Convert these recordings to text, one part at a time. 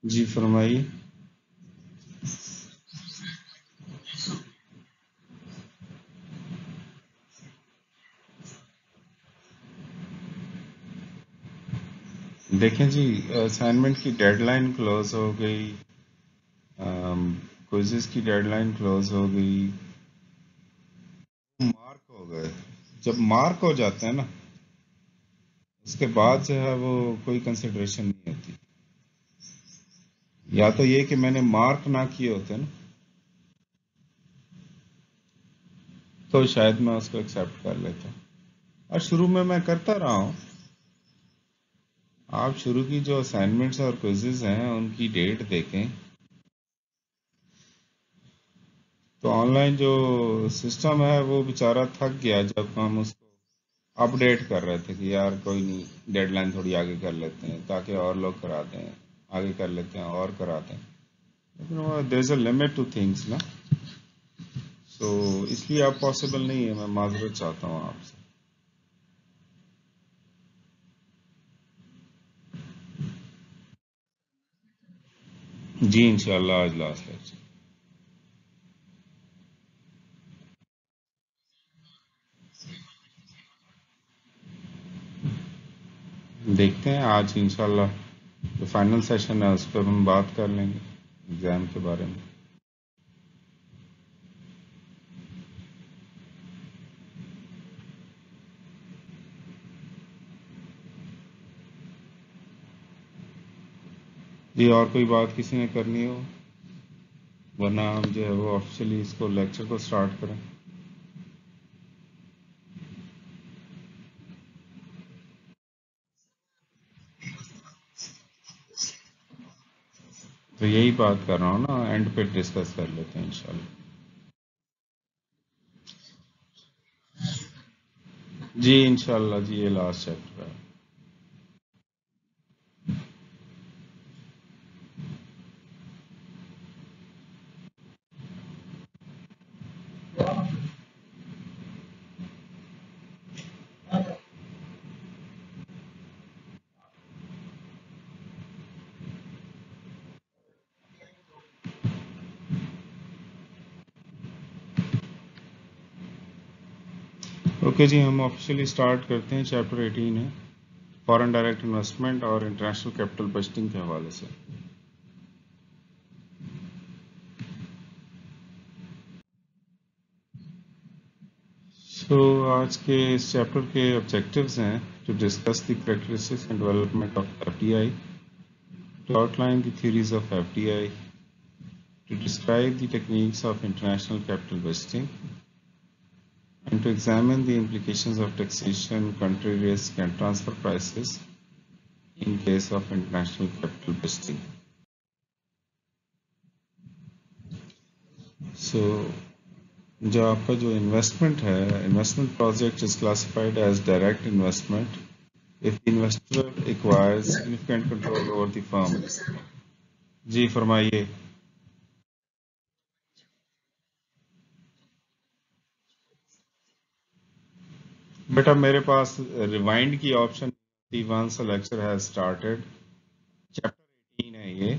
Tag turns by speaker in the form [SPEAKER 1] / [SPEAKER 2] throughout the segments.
[SPEAKER 1] جی فرمائیے. دیکھیں جی، اسائنمنٹ کی ڈیڈ لائن کلوز ہو گئی، کوئزز کی ڈیڈ لائن کلوز ہو گئی، مارک ہو گئے. جب مارک ہو جاتے ہیں نا، اس کے بعد جو ہے وہ کوئی کنسیڈریشن نہیں ہوتی. یا تو یہ کہ میں نے مارک نہ کیے ہوتے نا، تو شاید میں اس کو ایکسیپٹ کر لیتا. اور شروع میں کرتا رہا ہوں. آپ شروع کی جو اسائنمنٹس اور کوئزز ہیں ان کی ڈیٹ دیکھیں تو آن لائن جو سسٹم ہے وہ بیچارہ تھک گیا جب ہم اس کو اپ ڈیٹ کر رہے تھے کہ یار کوئی نہیں، ڈیڈ لائن تھوڑی آگے کر لیتے ہیں تاکہ اور لوگ کرا دیں، آگے کر لیتے ہیں اور کرا دیں. لیکن دیر از اے لمٹ ٹو تھنگس نا. سو اس لیے اب پاسبل نہیں ہے. میں معذرت چاہتا ہوں آپ سے. جی انشاءاللہ آج لاسٹ لیکچر. دیکھتے ہیں آج انشاءاللہ جو فائنل سیشن ہے اس پہ ہم بات کر لیں گے ایگزام کے بارے میں. جی اور کوئی بات کسی نے کرنی ہو، ورنہ ہم جو ہے وہ آفیشیلی اس کو لیکچر کو سٹارٹ کریں. تو یہی بات کر رہا ہوں نا، اینڈ پہ ڈسکس کر لیتے ہیں انشاءاللہ. جی انشاءاللہ جی یہ لاسٹ چیپٹر ہے. اوکے جی ہم آفیشیلی سٹارٹ کرتے ہیں. چیپٹر 18 ہے فارن ڈائریکٹ انویسٹمنٹ اور انٹرنیشنل کیپٹل بجٹنگ کے حوالے سے. سو آج کے اس چیپٹر کے آبجیکٹیوز ہیں to discuss the characteristics and development of F D I, to outline the theories of F D I, to describe the techniques of international capital budgeting and to examine the implications of taxation, country risk, and transfer prices in case of international capital budgeting. So, جو آپ کا جو investment ہے، investment project is classified as direct investment if the investor acquires significant control over the firm. جی فرمائیے. بیٹا میرے پاس rewind کی option once a lecture has started. Chapter 18 ہے یہ.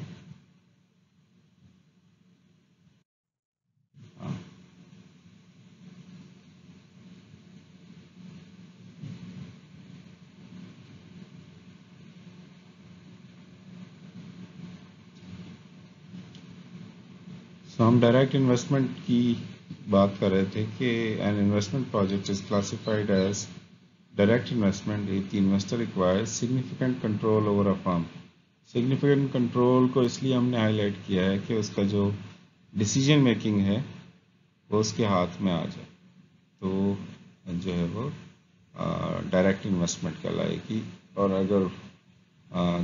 [SPEAKER 1] ہم ڈائریکٹ انویسٹمنٹ کی بات کر رہے تھے کہ an investment project is classified as direct investment if the investor acquires significant control over a firm. Significant control کو اس لیے ہم نے ہائی لائٹ کیا ہے کہ اس کا جو ڈیسیجن میکنگ ہے وہ اس کے ہاتھ میں آ جائے تو جو ہے وہ ڈائریکٹ انویسٹمنٹ کہلائے گی. اور اگر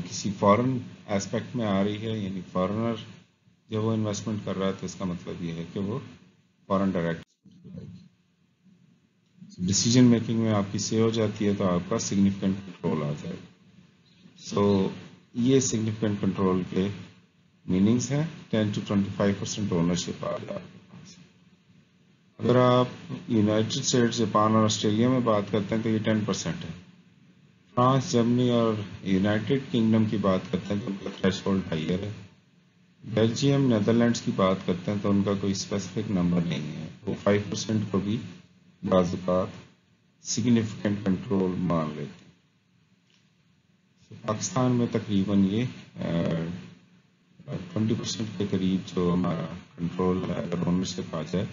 [SPEAKER 1] کسی فارن ایسپیکٹ میں آ رہی ہے، یعنی فارنر جب وہ انویسٹمنٹ کر رہا ہے تو اس کا مطلب یہ ہے کہ وہ فارن ڈائریکٹ ڈیسیجن میکنگ میں آپ کی سے ہو جاتی ہے تو آپ کا سگنیفیکنٹ کنٹرول آ جائے گا. سو یہ سگنیفیکنٹ کنٹرول کے میننگس ہیں. 10 to 25% اونرشپ آ جائے. اگر آپ یونائٹڈ اسٹیٹس، جاپان اور آسٹریلیا میں بات کرتے ہیں تو یہ 10% ہے. فرانس، جرمنی اور یونائٹڈ کنگڈم کی بات کرتے ہیں تو ان کا تھریش ہولڈ ہائیر ہے. بیلجیم نیدرلینڈس کی بات کرتے ہیں تو ان کا کوئی اسپیسیفک نمبر نہیں ہے، وہ 5% کو بھی بعض اوقات سگنیفیکنٹ کنٹرول مان لیتے ہیں۔ پاکستان میں تقریباً یہ 20% کے قریب جو ہمارا کنٹرول ہے، اگر اونرشپ آ جائے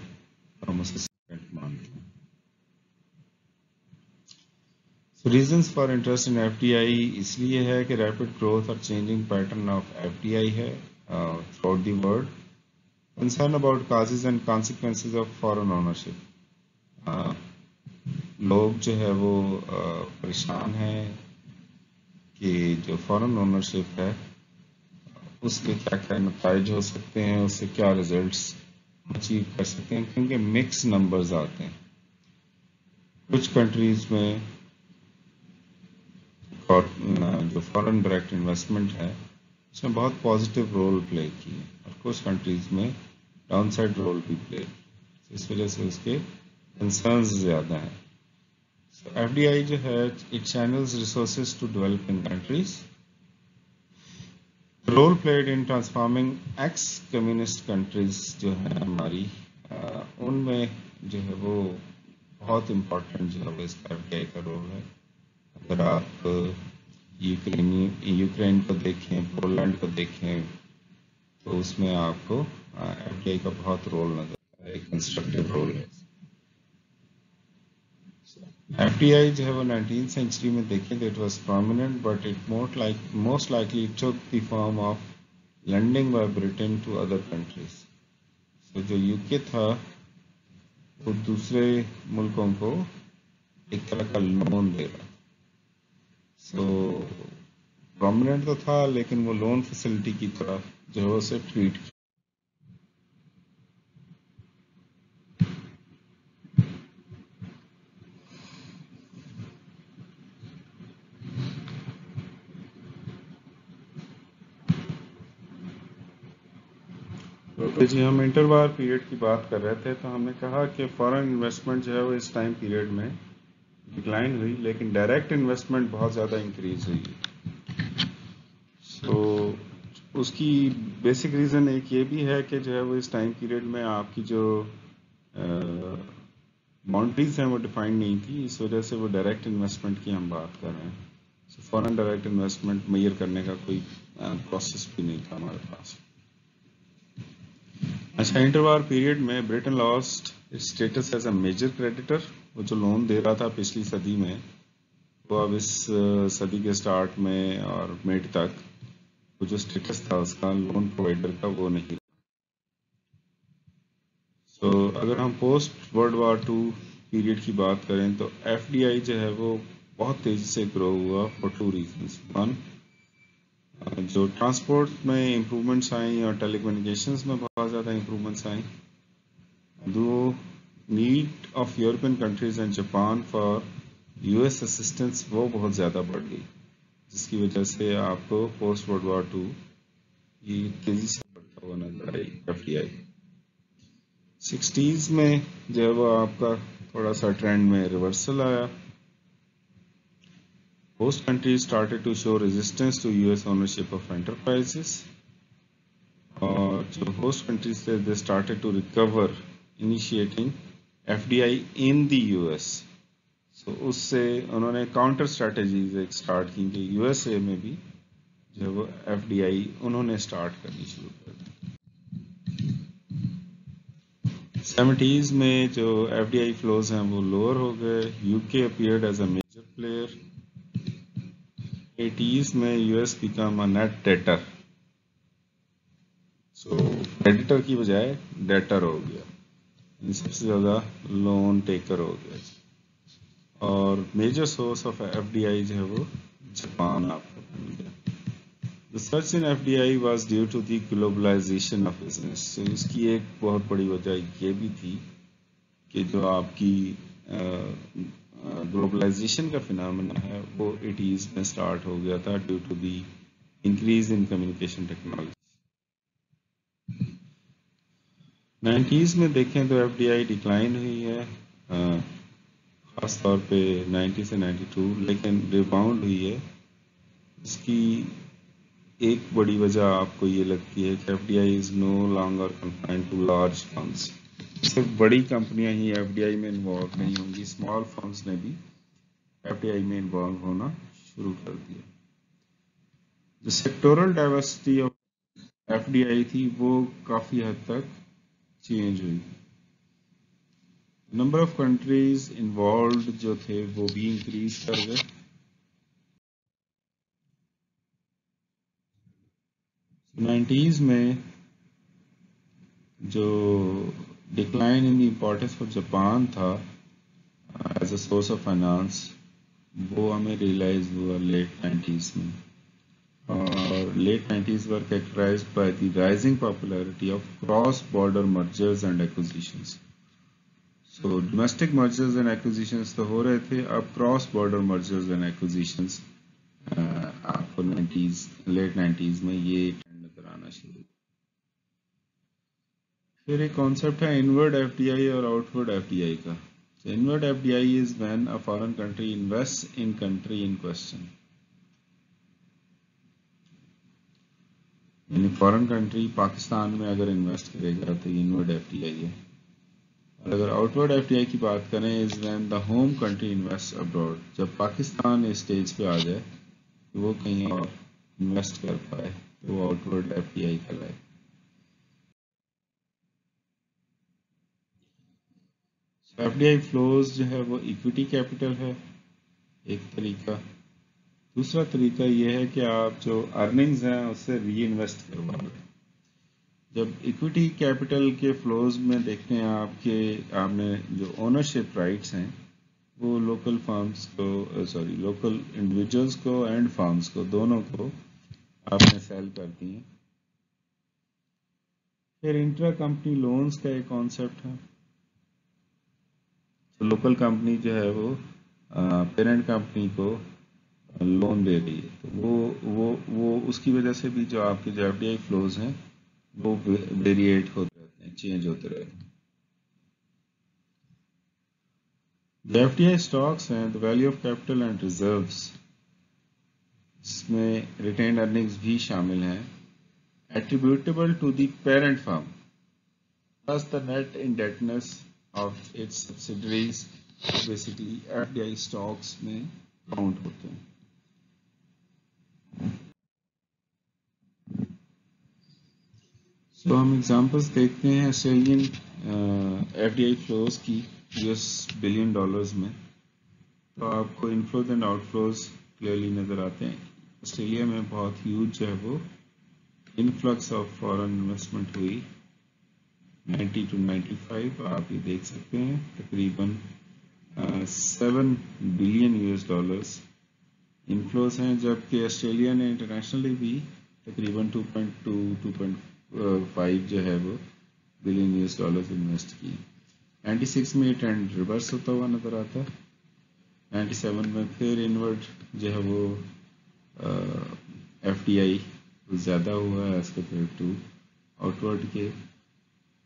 [SPEAKER 1] تو ہم اسے سگنیفیکنٹ مانتے ہیں۔ Reasons for interest in F D I اس لیے ہے کہ ریپڈ گروتھ اور changing pattern of F D I ہے throughout the world, concern about causes and consequences of foreign ownership, لوگ جو ہے وہ پریشان ہیں کہ جو فارن اونرشپ ہے اس کے کیا کیا نتائج ہو سکتے ہیں، اس سے کیا ریزلٹس اچیو کر سکتے ہیں، کیونکہ مکس نمبرز آتے ہیں۔ کچھ کنٹریز میں اور جو فارن ڈائریکٹ انویسٹمنٹ ہے اس نے بہت پازیٹیو رول پلے کی ہے، اور کچھ کنٹریز میں ڈاؤن سائڈ رول بھی پلے کی، اس وجہ سے اس کے کنسرنز زیادہ ہیں۔ ایف ڈی آئی جو ہے it channels resources to developing countries, role played in transforming ex communist countries جو ہیں ہماری، ان میں جو ہے وہ بہت امپورٹنٹ جو ہے اس کا ایف ڈی آئی کا رول ہے۔ اگر آپ یوکرین کو دیکھیں، پولینڈ کو دیکھیں، تو اس میں آپ کو ایف ڈی آئی کا بہت رول نظر آتا ہے، ایک کنسٹرکٹیو رول ہے۔ ایف ڈی آئی جو ہے وہ 19th سینچری میں دیکھیں تو it was prominent, but it most likely took the form of lending by Britain to other countries. تو جو یو کے تھا وہ دوسرے ملکوں کو ایک طرح کا لون دے رہا، سو پرومیننٹ تو تھا لیکن وہ لون فیسلٹی کی طرح جو ہے اسے ٹریٹ کیا۔ جی ہم انٹروار پیریڈ کی بات کر رہے تھے تو ہم نے کہا کہ فارن انویسٹمنٹ جو ہے وہ اس ٹائم پیریڈ میں ڈکلائن ہوئی، لیکن ڈائریکٹ انویسٹمنٹ بہت زیادہ انکریز ہوئی۔ سو اس کی بیسک ریزن ایک یہ بھی ہے کہ جو ہے وہ اس ٹائم پیریڈ میں آپ کی جو باؤنڈریز ہیں وہ ڈیفائنڈ نہیں تھی، اس وجہ سے وہ ڈائریکٹ انویسٹمنٹ کی ہم بات کر رہے ہیں۔ فارن ڈائریکٹ انویسٹمنٹ میئر کرنے کا کوئی پروسیس بھی نہیں تھا ہمارے پاس۔ اچھا، انٹروار پیریڈ میں Britain lost status as a major creditor, وہ جو لون دے رہا تھا پچھلی صدی میں وہ اب اس صدی کے سٹارٹ میں اور مڈ تک وہ جو اسٹیٹس تھا اس کا لون پرووائڈر کا وہ نہیں رہا۔ سو اگر ہم post world war two period کی بات کریں تو ایف ڈی آئی جو ہے وہ بہت تیزی سے گرو ہوا فار ٹو ریزنس۔ ون، جو ٹرانسپورٹ میں امپرومنٹس آئیں اور ٹیلی کمیونیکیشنز میں بہت زیادہ امپرومنٹس آئیں، دو need of European countries and Japan for U S assistance وہ بہت زیادہ بڑھ گئی، جس کی وجہ سے آپ کو پوسٹ ورلڈ وار ٹو یہ تیزی سے بڑھتا ہوا نظر I F D I. 60s میں جو ہے وہ آپ کا تھوڑا سا ٹرینڈ میں ریورسل آیا، host countries started to show resistance to US ownership of enterprises، اور جو host countries تھے they started to recover initiating FDI in the US۔ so اس سے انہوں نے کاؤنٹر اسٹریٹجیز ایک اسٹارٹ کی کہ یو ایس اے میں بھی جو ہے وہ ایف ڈی آئی انہوں نے اسٹارٹ کرنی شروع کر دی۔ 70s میں جو ایف ڈی آئی فلوز ہیں وہ لوور ہو گئے، U K appeared as a major player. 80s میں U S became a net debtor, so creditor کی بجائے ڈیٹر ہو گیا، سب سے زیادہ لون ٹیکر ہو گیا، اور major source of F D I جو ہے وہ جاپان آپ کو بن گیا۔ The surge in FDI was due to the globalization of business۔ اس کی ایک بہت بڑی وجہ یہ بھی تھی کہ جو آپ کی گلوبلائزیشن کا فینامنا ہے وہ 80s میں سٹارٹ ہو گیا تھا due to the increase in communication technology. 90s میں دیکھیں تو ایف ڈی آئی ڈکلائن ہوئی ہے، خاص طور پہ 90 سے 92، لیکن ریباؤنڈ ہوئی ہے۔ اس کی ایک بڑی وجہ آپ کو یہ لگتی ہے کہ F D I is no longer confined to large funds. صرف بڑی کمپنیاں ہی ایف ڈی آئی میں انوالو نہیں ہوں گی، اسمال فنڈس نے بھی ایف ڈی آئی میں انوالو ہونا شروع کر دیا. جو sectoral diversity of F D I تھی وہ کافی حد تک چینج ہوئی. نمبر آف کنٹریز انوالوڈ جو تھے وہ بھی انکریز کر گئے. 90s میں جو decline in the importance for Japan تھا as a source of finance, وہ ہمیں ریئلائز ہوا لیٹ 90s میں. اور late 90s were characterized by the rising popularity of cross-border mergers and acquisitions. So domestic mergers and acquisitions تو ہو رہے تھے، اب cross border mergers and acquisitions آپ کو لیٹ 90s میں یہ ٹرینڈ نظر آنا شروع ہوا. پھر ایک کانسیپٹ ہے انورڈ ایف ڈی آئی اور آؤٹورڈ ایف ڈی آئی کا. Inward F D I is when a foreign country invests in country in question. یعنی فورن کنٹری پاکستان میں اگر انویسٹ کرے گا تو یہ انورڈ ایف ڈی آئی ہے. اور اگر outward F D I کی بات کریں is when the home country invest abroad. جب پاکستان اس اسٹیج پہ آ جائے کہ وہ کہیں اور انویسٹ کر پائے تو وہ outward F D I کہلائے. ایف ڈی آئی فلوز جو ہے وہ ایکویٹی کیپٹل ہے ایک طریقہ. دوسرا طریقہ یہ ہے کہ آپ جو ارننگز ہیں اس سے ری انویسٹ کروا لیں. جب ایکویٹی کیپٹل کے فلوز میں دیکھتے ہیں آپ کے آپ نے جو اونرشپ رائٹس ہیں وہ لوکل فارمز کو لوکل انڈیویجولس کو اینڈ فارمز کو دونوں کو آپ نے سیل کر دی ہیں. پھر انٹرا کمپنی لونز کا ایک کانسیپٹ ہے. لوکل کمپنی جو ہے وہ پیرنٹ کمپنی کو لون دے رہی ہے تو وہ اس کی وجہ سے بھی جو آپ کے جو ایف ڈی آئی فلوز ہیں وہ ویریٹ ہوتے رہتے ہیں، چینج ہوتے رہتے ہیں. جو ایف ڈی آئی اسٹاکس ہیں the value of capital and reserves, اس میں ریٹینڈ ارننگز بھی شامل ہیں. Attributable to the parent firm plus the net indebtedness of its subsidiaries basically F D I stocks میں کاؤنٹ ہوتے ہیں. تو ہم ایگزامپلس دیکھتے ہیں Australian F D I flows کی US بلین ڈالرز میں. تو آپ کو inflows and outflows clearly نظر آتے ہیں. آسٹریلیا میں بہت ہیوج جو ہے وہ انفلکس آف فارن انویسٹمنٹ ہوئی 90 to 95. آپ یہ دیکھ سکتے ہیں تقریباً 7 بلین US ڈالرز انفلوز ہیں، جبکہ آسٹریلیا نے انٹرنیشنلی بھی تقریباً 2.5 جو ہے وہ بلین US ڈالرز انویسٹ کی. 96 میں یہ ٹرینڈ ریورس ہوتا ہوا نظر آتا ہے. 97 میں پھر انورڈ جو ہے وہ ایف ڈی آئی زیادہ ہوا ہے as compare to outward کے.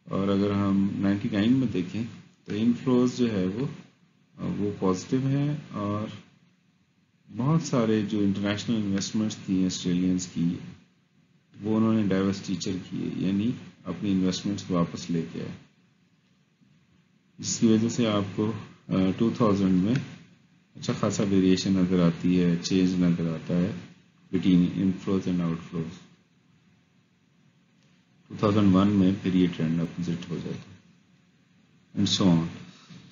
[SPEAKER 1] اور اگر ہم 99 میں دیکھیں تو انفلوز جو ہے وہ پازیٹیو ہیں اور بہت سارے جو انٹرنیشنل انویسٹمنٹس تھیں آسٹریلینس کی وہ انہوں نے ڈائیورسٹیچر کیے، یعنی اپنی انویسٹمنٹس واپس لے کے آئے. جس کی وجہ سے آپ کو 2000 میں اچھا خاصا ویریشن نظر آتی ہے، چینج نظر آتا ہے between inflows and out flows. 2001 میں پھر یہ ٹرینڈ اپوزٹ ہو جاتا ہے اینڈ سو آن.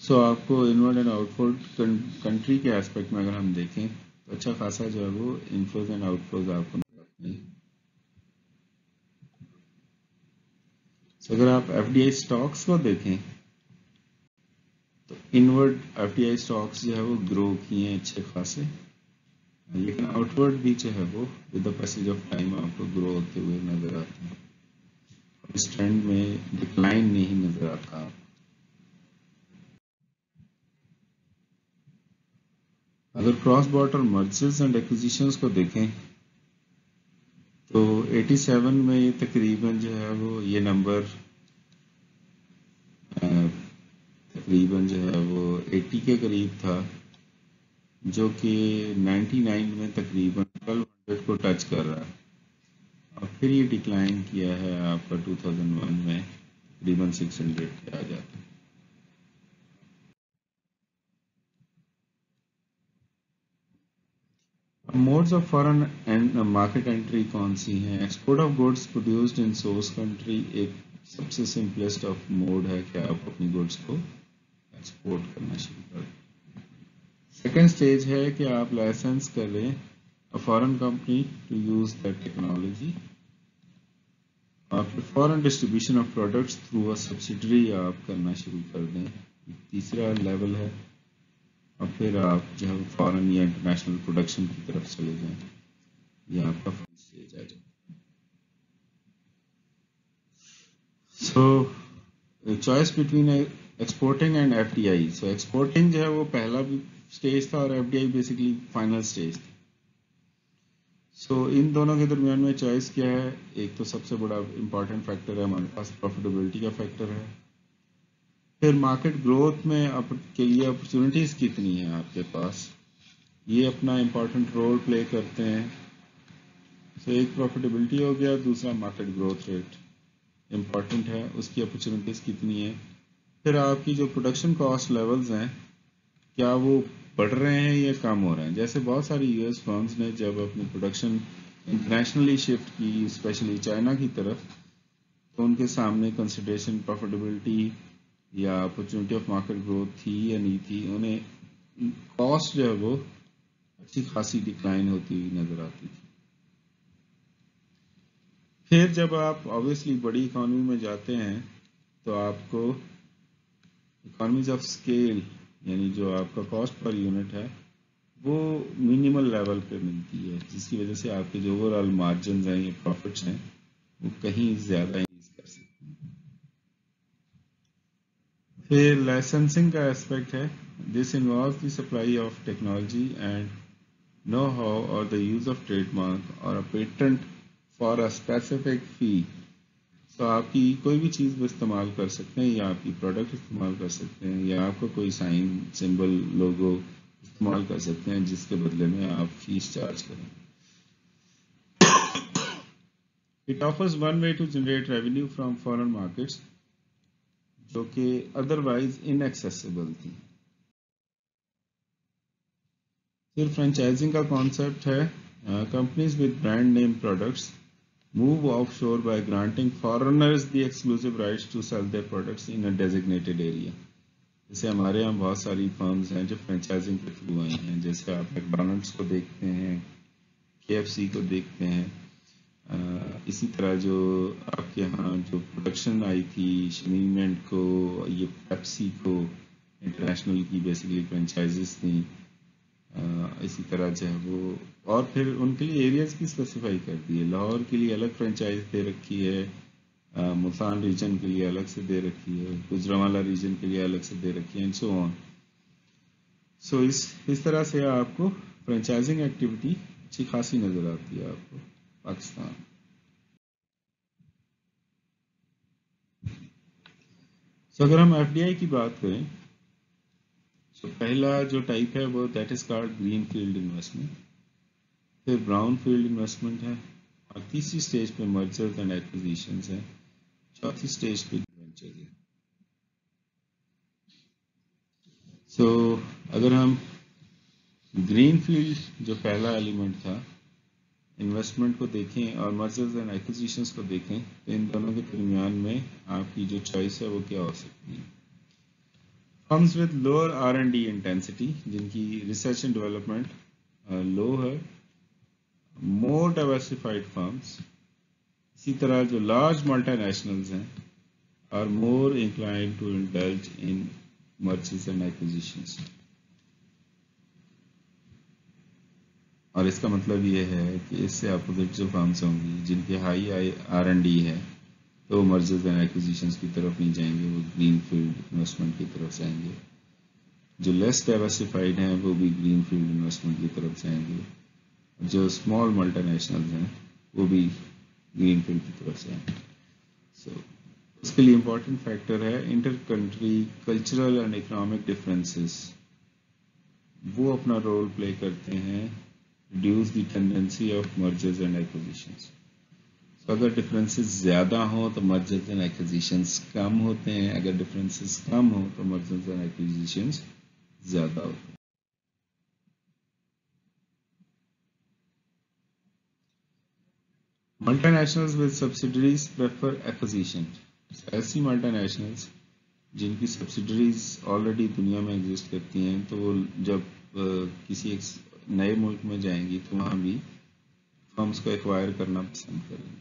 [SPEAKER 1] سو آپ کو inward and out flows country کے ایسپیکٹ میں اگر ہم دیکھیں تو اچھا خاصا جو ہے وہ انفلوز اینڈ آؤٹ فلوز آپ کو نظر آتے ہیں. اگر آپ ایف ڈی آئی اسٹاکس کو دیکھیں تو inward F D I stocks جو ہے وہ گرو کیے ہیں اچھے خاصے، لیکن آؤٹ ورڈ بھی جو ہے وہ with the passage of time آپ کو گرو ہوتے ہوئے نظر آتے ہیں. اس ٹرینڈ میں ڈکلائن نہیں نظر آتا. اگر cross border mergers and accusations کو دیکھیں تو 87 میں یہ تقریباً جو ہے وہ یہ نمبر تقریباً جو ہے وہ 80 کے قریب تھا، جو کہ 99 میں تقریباً 1200 کو ٹچ کر رہا ہے. اور پھر یہ ڈکلائن کیا ہے آپ کا 2001 میں تقریباً 600 پہ آ جاتا ہے. Modes of foreign and market entry کون سی ہیں؟ Export of goods produced in source country ایک سب سے سمپلسٹ آف موڈ ہے کہ آپ اپنی گوڈس کو ایکسپورٹ کرنا شروع کر دیں. سیکنڈ اسٹیج ہے کہ آپ لائسنس کریں foreign company to use that technology, اور پھر foreign distribution of products through a subsidiary آپ کرنا شروع کر دیں. تیسرا لیول ہے. اور پھر آپ جو ہے فارن یا انٹرنیشنل پروڈکشن کی طرف چلے جائیں. یہ آپ کا فرسٹ اسٹیج آ جائے. So choice between exporting and F D I. So exporting جو ہے وہ پہلا بھی اسٹیج تھا، اور F D I basically final stage تھی. سو ان دونوں کے درمیان میں چوائس کیا ہے؟ ایک تو سب سے بڑا امپورٹنٹ فیکٹر ہے ہمارے پاس پروفیٹیبلٹی کا فیکٹر ہے. پھر مارکیٹ گروتھ میں کے لیے اپرچونیٹیز کتنی ہیں آپ کے پاس، یہ اپنا امپورٹنٹ رول پلے کرتے ہیں. سو ایک پروفیٹیبلٹی ہو گیا، دوسرا مارکیٹ گروتھ ریٹ امپورٹنٹ ہے، اس کی اپرچونیٹیز کتنی ہیں. پھر آپ کی جو پروڈکشن کاسٹ لیولز ہیں کیا وہ بڑھ رہے ہیں یا کم ہو رہے ہیں. جیسے بہت ساری یو ایس فرمز نے جب اپنی پروڈکشن انٹرنیشنلی شفٹ کی، اسپیشلی چائنا کی طرف، تو ان کے سامنے کنسیڈریشن پروفیٹیبلٹی یا اپرچونیٹی آف مارکیٹ گروتھ تھی یا نہیں تھی. انہیں کاسٹ جو ہے وہ اچھی خاصی ڈکلائن ہوتی ہوئی نظر آتی تھی. پھر جب آپ آبویسلی بڑی اکانومی میں جاتے ہیں تو آپ کو اکانومیز آف اسکیل، یعنی جو آپ کا کاسٹ پر یونٹ ہے وہ منیمل لیول پہ ملتی ہے، جس کی وجہ سے آپ کے جو اوور آل مارجنز ہیں یا پروفٹس ہیں وہ کہیں زیادہ انکریز کر سکتے ہیں. پھر لائسنسنگ کا اسپیکٹ ہے. This involves the supply of technology and know how اور the use of trademark اور patent for a specific fee. تو آپ کی کوئی بھی چیز وہ استعمال کر سکتے ہیں، یا آپ کی پروڈکٹ استعمال کر سکتے ہیں، یا آپ کا کوئی سائن، سمبل، لوگو استعمال کر سکتے ہیں جس کے بدلے میں آپ فیس چارج کریں. It offers one way to generate revenue from foreign markets جو کہ ادروائز inaccessible تھی. پھر فرینچائزنگ کا کانسیپٹ ہے. Companies with brand name products move offshore by granting foreigners the exclusive rights to sell their products in a designated area. جیسے ہمارے یہاں بہت ساری فرمز ہیں جو فرینچائزنگ کے تھرو آئی ہیں، جیسے آپ میکڈونلڈس کو دیکھتے ہیں، کے ایف سی کو دیکھتے ہیں. اسی طرح جو آپ کے یہاں جو پروڈکشن آئی تھی شمیمنٹ کو، یہ پیپسی کو، انٹرنیشنل کی بیسیکلی فرینچائزز تھیں. اسی طرح جو ہے وہ، اور پھر ان کے لیے ایریاز کی اسپیسیفائی کر دی ہے. لاہور کے لیے الگ فرینچائز دے رکھی ہے، ملتان ریجن کے لیے الگ سے دے رکھی ہے، گجرانوالہ ریجن کے لیے الگ سے دے رکھی ہے، اینڈ سو آن. سو اس طرح سے آپ کو فرینچائزنگ ایکٹیویٹی اچھی خاصی نظر آتی ہے آپ کو پاکستان. سو اگر ہم ایف ڈی آئی کی بات کریں تو پہلا جو ٹائپ ہے وہ that is called green field investment. پھر براؤن فیلڈ انویسٹمنٹ ہے، اور تیسری اسٹیج پہ مرجرز اینڈ ایکوزیشنز ہیں، چوتھی اسٹیج پہ وینچرز ہے. سو اگر ہم گرین فیلڈ جو پہلا ایلیمنٹ تھا انویسٹمنٹ کو دیکھیں اور مرجرز اینڈ ایکوزیشنز کو دیکھیں تو ان دونوں کے درمیان میں آپ کی جو چوائس ہے وہ کیا ہو سکتی ہے. Firms with lower R and D intensity, جن کی ریسرچ اینڈ ڈیولپمنٹ لو ہے. مور ڈائیورسفائڈ فرمز، اسی طرح جو لارج ملٹی نیشنلز ہیں are more inclined to indulge in mergers and acquisitions. اور اس کا مطلب یہ ہے کہ اس سے اپوزٹ جو فرمز ہوں گی جن کی ہائی آر این ڈی ہے تو وہ مرجرز اینڈ ایکوزیشنز کی طرف نہیں جائیں گے، وہ گرین فیلڈ انویسٹمنٹ کی طرف جائیں گے. جو لیس ڈائیورسفائڈ ہیں وہ بھی گرین فیلڈ انویسٹمنٹ کی طرف جائیں گے. جو اسمال ملٹی نیشنلز ہیں وہ بھی گرین فیلڈ کی طرف جائیں گے. سو اس کے لیے امپورٹنٹ فیکٹر ہے inter country cultural and economic differences, وہ اپنا رول پلے کرتے ہیں reduce the tendency of mergers and acquisitions. اگر ڈفرینسز زیادہ ہوں تو مرجرز اینڈ ایکوزیشنز کم ہوتے ہیں، اگر ڈفرینسز کم ہوں تو مرجرز اینڈ ایکوزیشنز زیادہ ہوتے ہیں. Multi nationals with subsidiaries prefer acquisition. ایسی ملٹی نیشنلز جن کی سبسڈریز آلریڈی دنیا میں ایگزسٹ کرتی ہیں تو وہ جب کسی ایک نئے ملک میں جائیں گی تو وہاں بھی فرمز کو ایکوائر کرنا پسند کریں گے.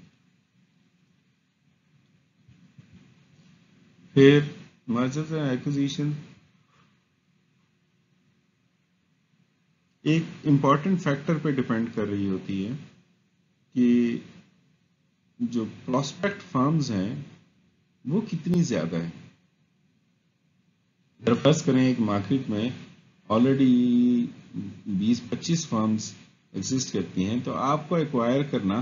[SPEAKER 1] پھر مرجرز اینڈ ایکوزیشن ایک امپورٹنٹ فیکٹر پہ ڈپینڈ کر رہی ہوتی ہے کہ جو پراسپیکٹ فرمز ہیں وہ کتنی زیادہ ہیں. اگر فرض کریں ایک مارکیٹ میں آلریڈی 20-25 فرمز ایگزسٹ کرتی ہیں تو آپ کو ایکوائر کرنا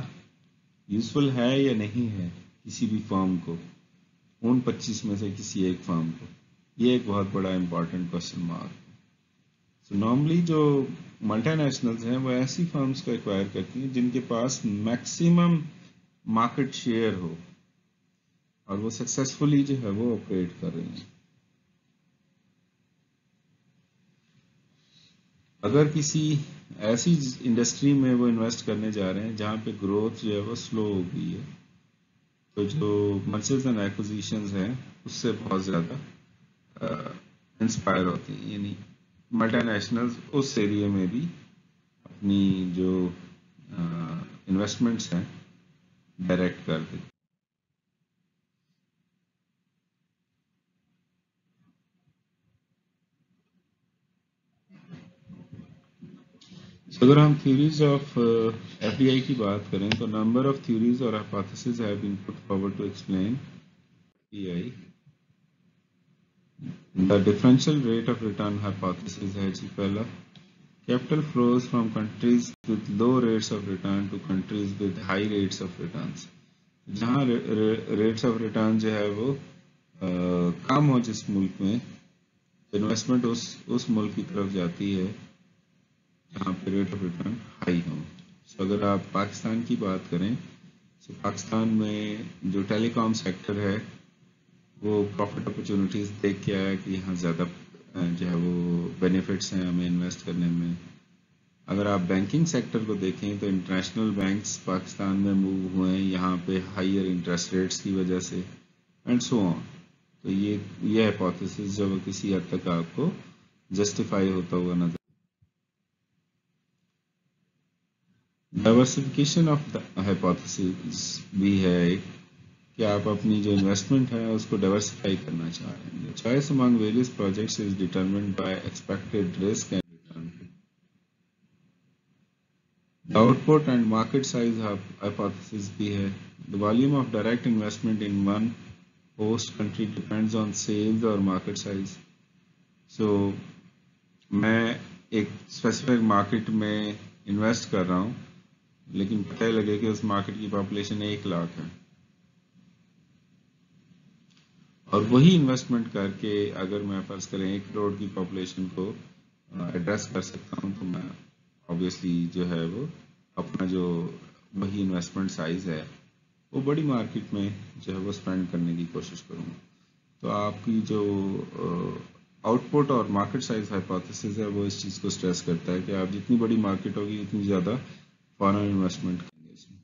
[SPEAKER 1] یوزفل ہے یا نہیں ہے کسی بھی فرم کو، ان 25 میں سے کسی ایک فرم کو. یہ ایک بہت بڑا امپورٹنٹ کوشچن مارک ہے. سو نارملی جو ملٹی نیشنلز ہیں وہ ایسی فرمز کو ایکوائر کرتی ہیں جن کے پاس میکسیمم مارکیٹ شیئر ہو اور وہ سکسیسفلی جو ہے وہ آپریٹ کر رہی ہیں. اگر کسی ایسی انڈسٹری میں وہ انویسٹ کرنے جا رہے ہیں جہاں پہ گروتھ جو ہے وہ سلو ہو گئی ہے تو جو مرجرز اینڈ ایکوزیشنز ہیں اس سے بہت زیادہ انسپائر ہوتی ہیں. یعنی ملٹی نیشنلز اس ایریے میں بھی اپنی جو انویسٹمنٹس ہیں ڈائریکٹ کر دیں. اگر ہم theories of F D I کی بات کریں تو نمبر آف تھیوریز اور hypotheses have been put forward to explain D I. The differential rate of return hypotheses ہے جی پہلا. Capital flows from countries with low rates of return to countries with high rates of returns. جہاں rates of return جو ہے وہ کم ہو جس ملک میں investment اس ملک کی طرف جاتی ہے جہاں پہ ریٹ آف ریٹرن ہائی ہو. سو اگر آپ پاکستان کی بات کریں تو پاکستان میں جو ٹیلی کام سیکٹر ہے وہ پروفٹ اپرچونیٹیز دیکھ کے آیا کہ یہاں زیادہ جو ہے وہ بینیفٹس ہیں ہمیں انویسٹ کرنے میں. اگر آپ بینکنگ سیکٹر کو دیکھیں تو انٹرنیشنل بینکس پاکستان میں موو ہوئے ہیں یہاں پہ ہائر انٹرسٹ ریٹس کی وجہ سے اینڈ سو آن. تو یہ ہائپوتھیسس جو وہ کسی حد تک آپ کو جسٹیفائی ہوتا ہوا نظر. ڈائورسفیکیشن آف ہائپوتھیسس بھی ہے ایک کہ آپ اپنی جو انویسٹمنٹ ہے اس کو ڈائورسفائی کرنا چاہ رہے ہیں. Choice among various projects is determined by expected risk and return. Out put and market size hypothesis بھی ہے. The volume of direct investment in one host country depends on sales اور market size. So میں ایک specific market میں invest کر رہا ہوں لیکن پتہ لگے کہ اس مارکیٹ کی پاپولیشن 1 لاکھ ہے اور وہی انویسٹمنٹ کر کے اگر میں فرض کریں 1 کروڑ کی پاپولیشن کو ایڈریس کر سکتا ہوں تو میں obviously جو ہے وہ اپنا جو وہی انویسٹمنٹ سائز ہے وہ بڑی مارکیٹ میں جو ہے وہ اسپینڈ کرنے کی کوشش کروں گا. تو آپ کی جو آؤٹ پٹ اور مارکیٹ سائز ہائپوتھیسس ہے وہ اس چیز کو اسٹریس کرتا ہے کہ آپ جتنی بڑی مارکیٹ ہوگی اتنی زیادہ فارن انویسٹمنٹ کریں گے اس میں.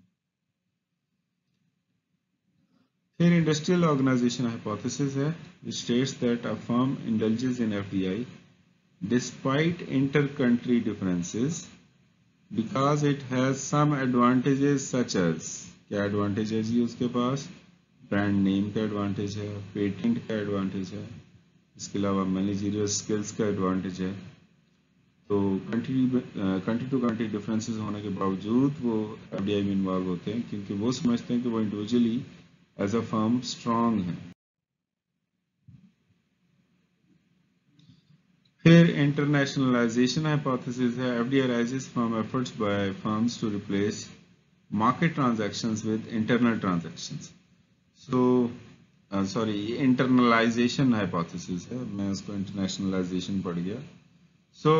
[SPEAKER 1] پھر انڈسٹریل آرگنائزیشن ہائپوتھیسس ہے which states that a firm indulges in FDI despite inter-country differences because it has some advantages such as کیا ایڈوانٹیجز ہی اس کے پاس برانڈ نیم کا ایڈوانٹیج ہے، پیٹنٹ کا ایڈوانٹیج ہے، اس کے علاوہ مینیجریل اسکلز کا ایڈوانٹیج ہے. تو کنٹری ٹو کنٹری ڈفرینسز ہونے کے باوجود وہ ایف ڈی آئی میں انوالو ہوتے ہیں کیونکہ وہ سمجھتے ہیں کہ وہ individually as a firm strong ہیں. پھر انٹرنیشنلائزیشن ہائپوتھیسس ہے F D I rises from efforts by firms to replace market transactions with internal transactions. So sorry internalization hypothesis ہے، میں اس کو internationalization پڑھ گیا. سو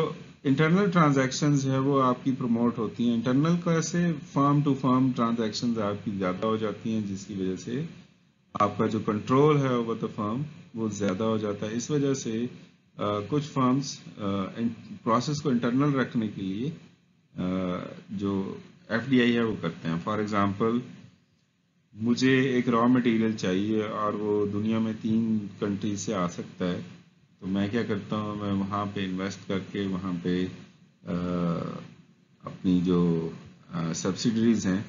[SPEAKER 1] انٹرنل ٹرانزیکشنز ہے وہ آپ کی پروموٹ ہوتی ہیں. انٹرنل کا سے فرم ٹو فرم ٹرانزیکشنز آپ کی زیادہ ہو جاتی ہیں، جس کی وجہ سے آپ کا جو کنٹرول ہے اوور دا فرم وہ زیادہ ہو جاتا ہے. اس وجہ سے کچھ فرمز پروسیس کو انٹرنل رکھنے کے لیے جو ایف ڈی آئی ہے وہ کرتے ہیں. فار ایگزامپل مجھے ایک را مٹیریل چاہیے اور وہ دنیا میں 3 کنٹری سے آ سکتا ہے، تو میں کیا کرتا ہوں، میں وہاں پہ انویسٹ کر کے وہاں پہ اپنی جو سبسیڈریز ہیں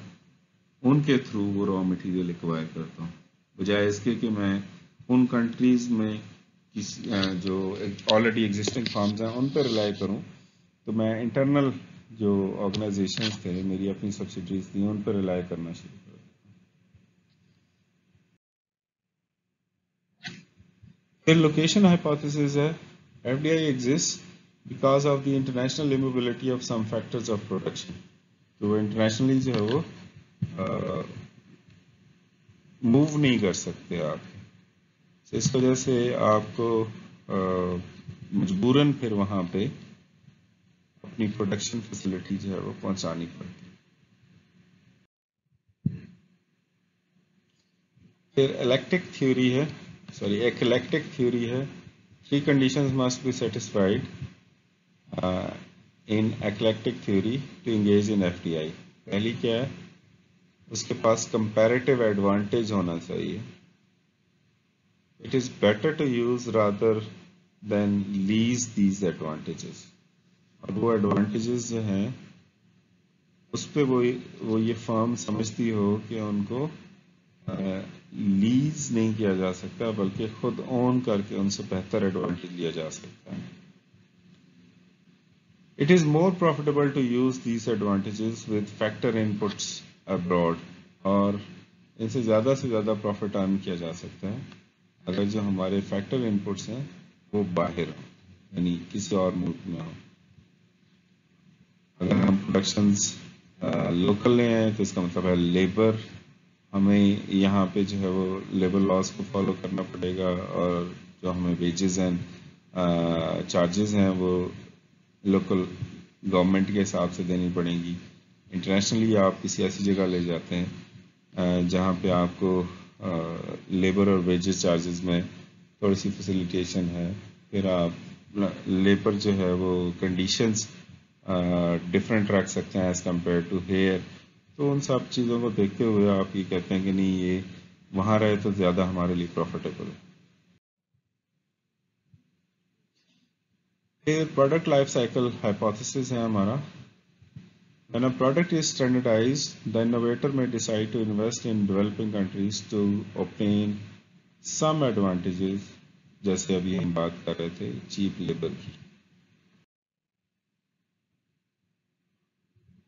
[SPEAKER 1] ان کے تھرو وہ را مٹیریل ایکوائر کرتا ہوں، بجائے اس کے کہ میں ان کنٹریز میں جو آلریڈی ایگزسٹنگ فارمز ہیں ان پہ ریلائی کروں. تو میں انٹرنل جو آرگنائزیشنز تھے، میری اپنی سبسیڈریز تھیں، ان پہ ریلائی کرنا شروع کر. پھر لوکیشن ہائپوتھیسز ہے. F D I exist because of the international immobility of some factors of production. تو انٹرنیشنلی جو ہے وہ موو نہیں کر سکتے آپ. اس وجہ سے آپ کو مجبوراً پھر وہاں پہ اپنی پروڈکشن فیسلٹی جو ہے وہ پہنچانی پڑتی. پھر ایکلیکٹک تھیوری ہے. 3 conditions must be satisfied in eclectic theory to engage in FDI. پہلی کیا ہے، اس کے پاس comparative advantage ہونا چاہیے. It is better to use rather than lease these advantages. اور وہ ایڈوانٹیجز جو ہیں اس پہ وہ یہ فرم سمجھتی ہو کہ ان کو لیز نہیں کیا جا سکتا بلکہ خود اون کر کے ان سے بہتر ایڈوانٹیج لیا جا سکتا ہے. It is more profitable to use these advantages with factor inputs abroad. اور ان سے زیادہ پروفٹ ارن کیا جا سکتا ہے اگر جو ہمارے فیکٹر انپٹس ہیں وہ باہر ہوں، یعنی کسی اور ملک میں ہوں. اگر ہم پروڈکشنز لوکل لے ہیں تو اس کا مطلب ہے لیبر، ہمیں یہاں پہ جو ہے وہ لیبر لاس کو فالو کرنا پڑے گا، اور جو ہمیں ویجز ہیں چارجز ہیں وہ لوکل گورنمنٹ کے حساب سے دینی پڑیں گی. انٹرنیشنلی آپ کسی ایسی جگہ لے جاتے ہیں جہاں پہ آپ کو لیبر اور ویجز چارجز میں تھوڑی سی فیسیلیٹیشن ہے، پھر آپ لیبر جو ہے وہ کنڈیشنز ڈفرینٹ رکھ سکتے ہیں ایز کمپیئر ٹو ہیئر. تو ان سب چیزوں کو دیکھتے ہوئے آپ یہ کہتے ہیں کہ نہیں، یہ وہاں رہے تو زیادہ ہمارے لیے پروفیٹیبل ہے. پھر پروڈکٹ لائف سائیکل ہائپوتھیسس ہے ہمارا. When a product is standardized, the innovator may decide to invest in developing countries to obtain some advantages. جیسے ابھی ہم بات کر رہے تھے چیپ لیبر کی.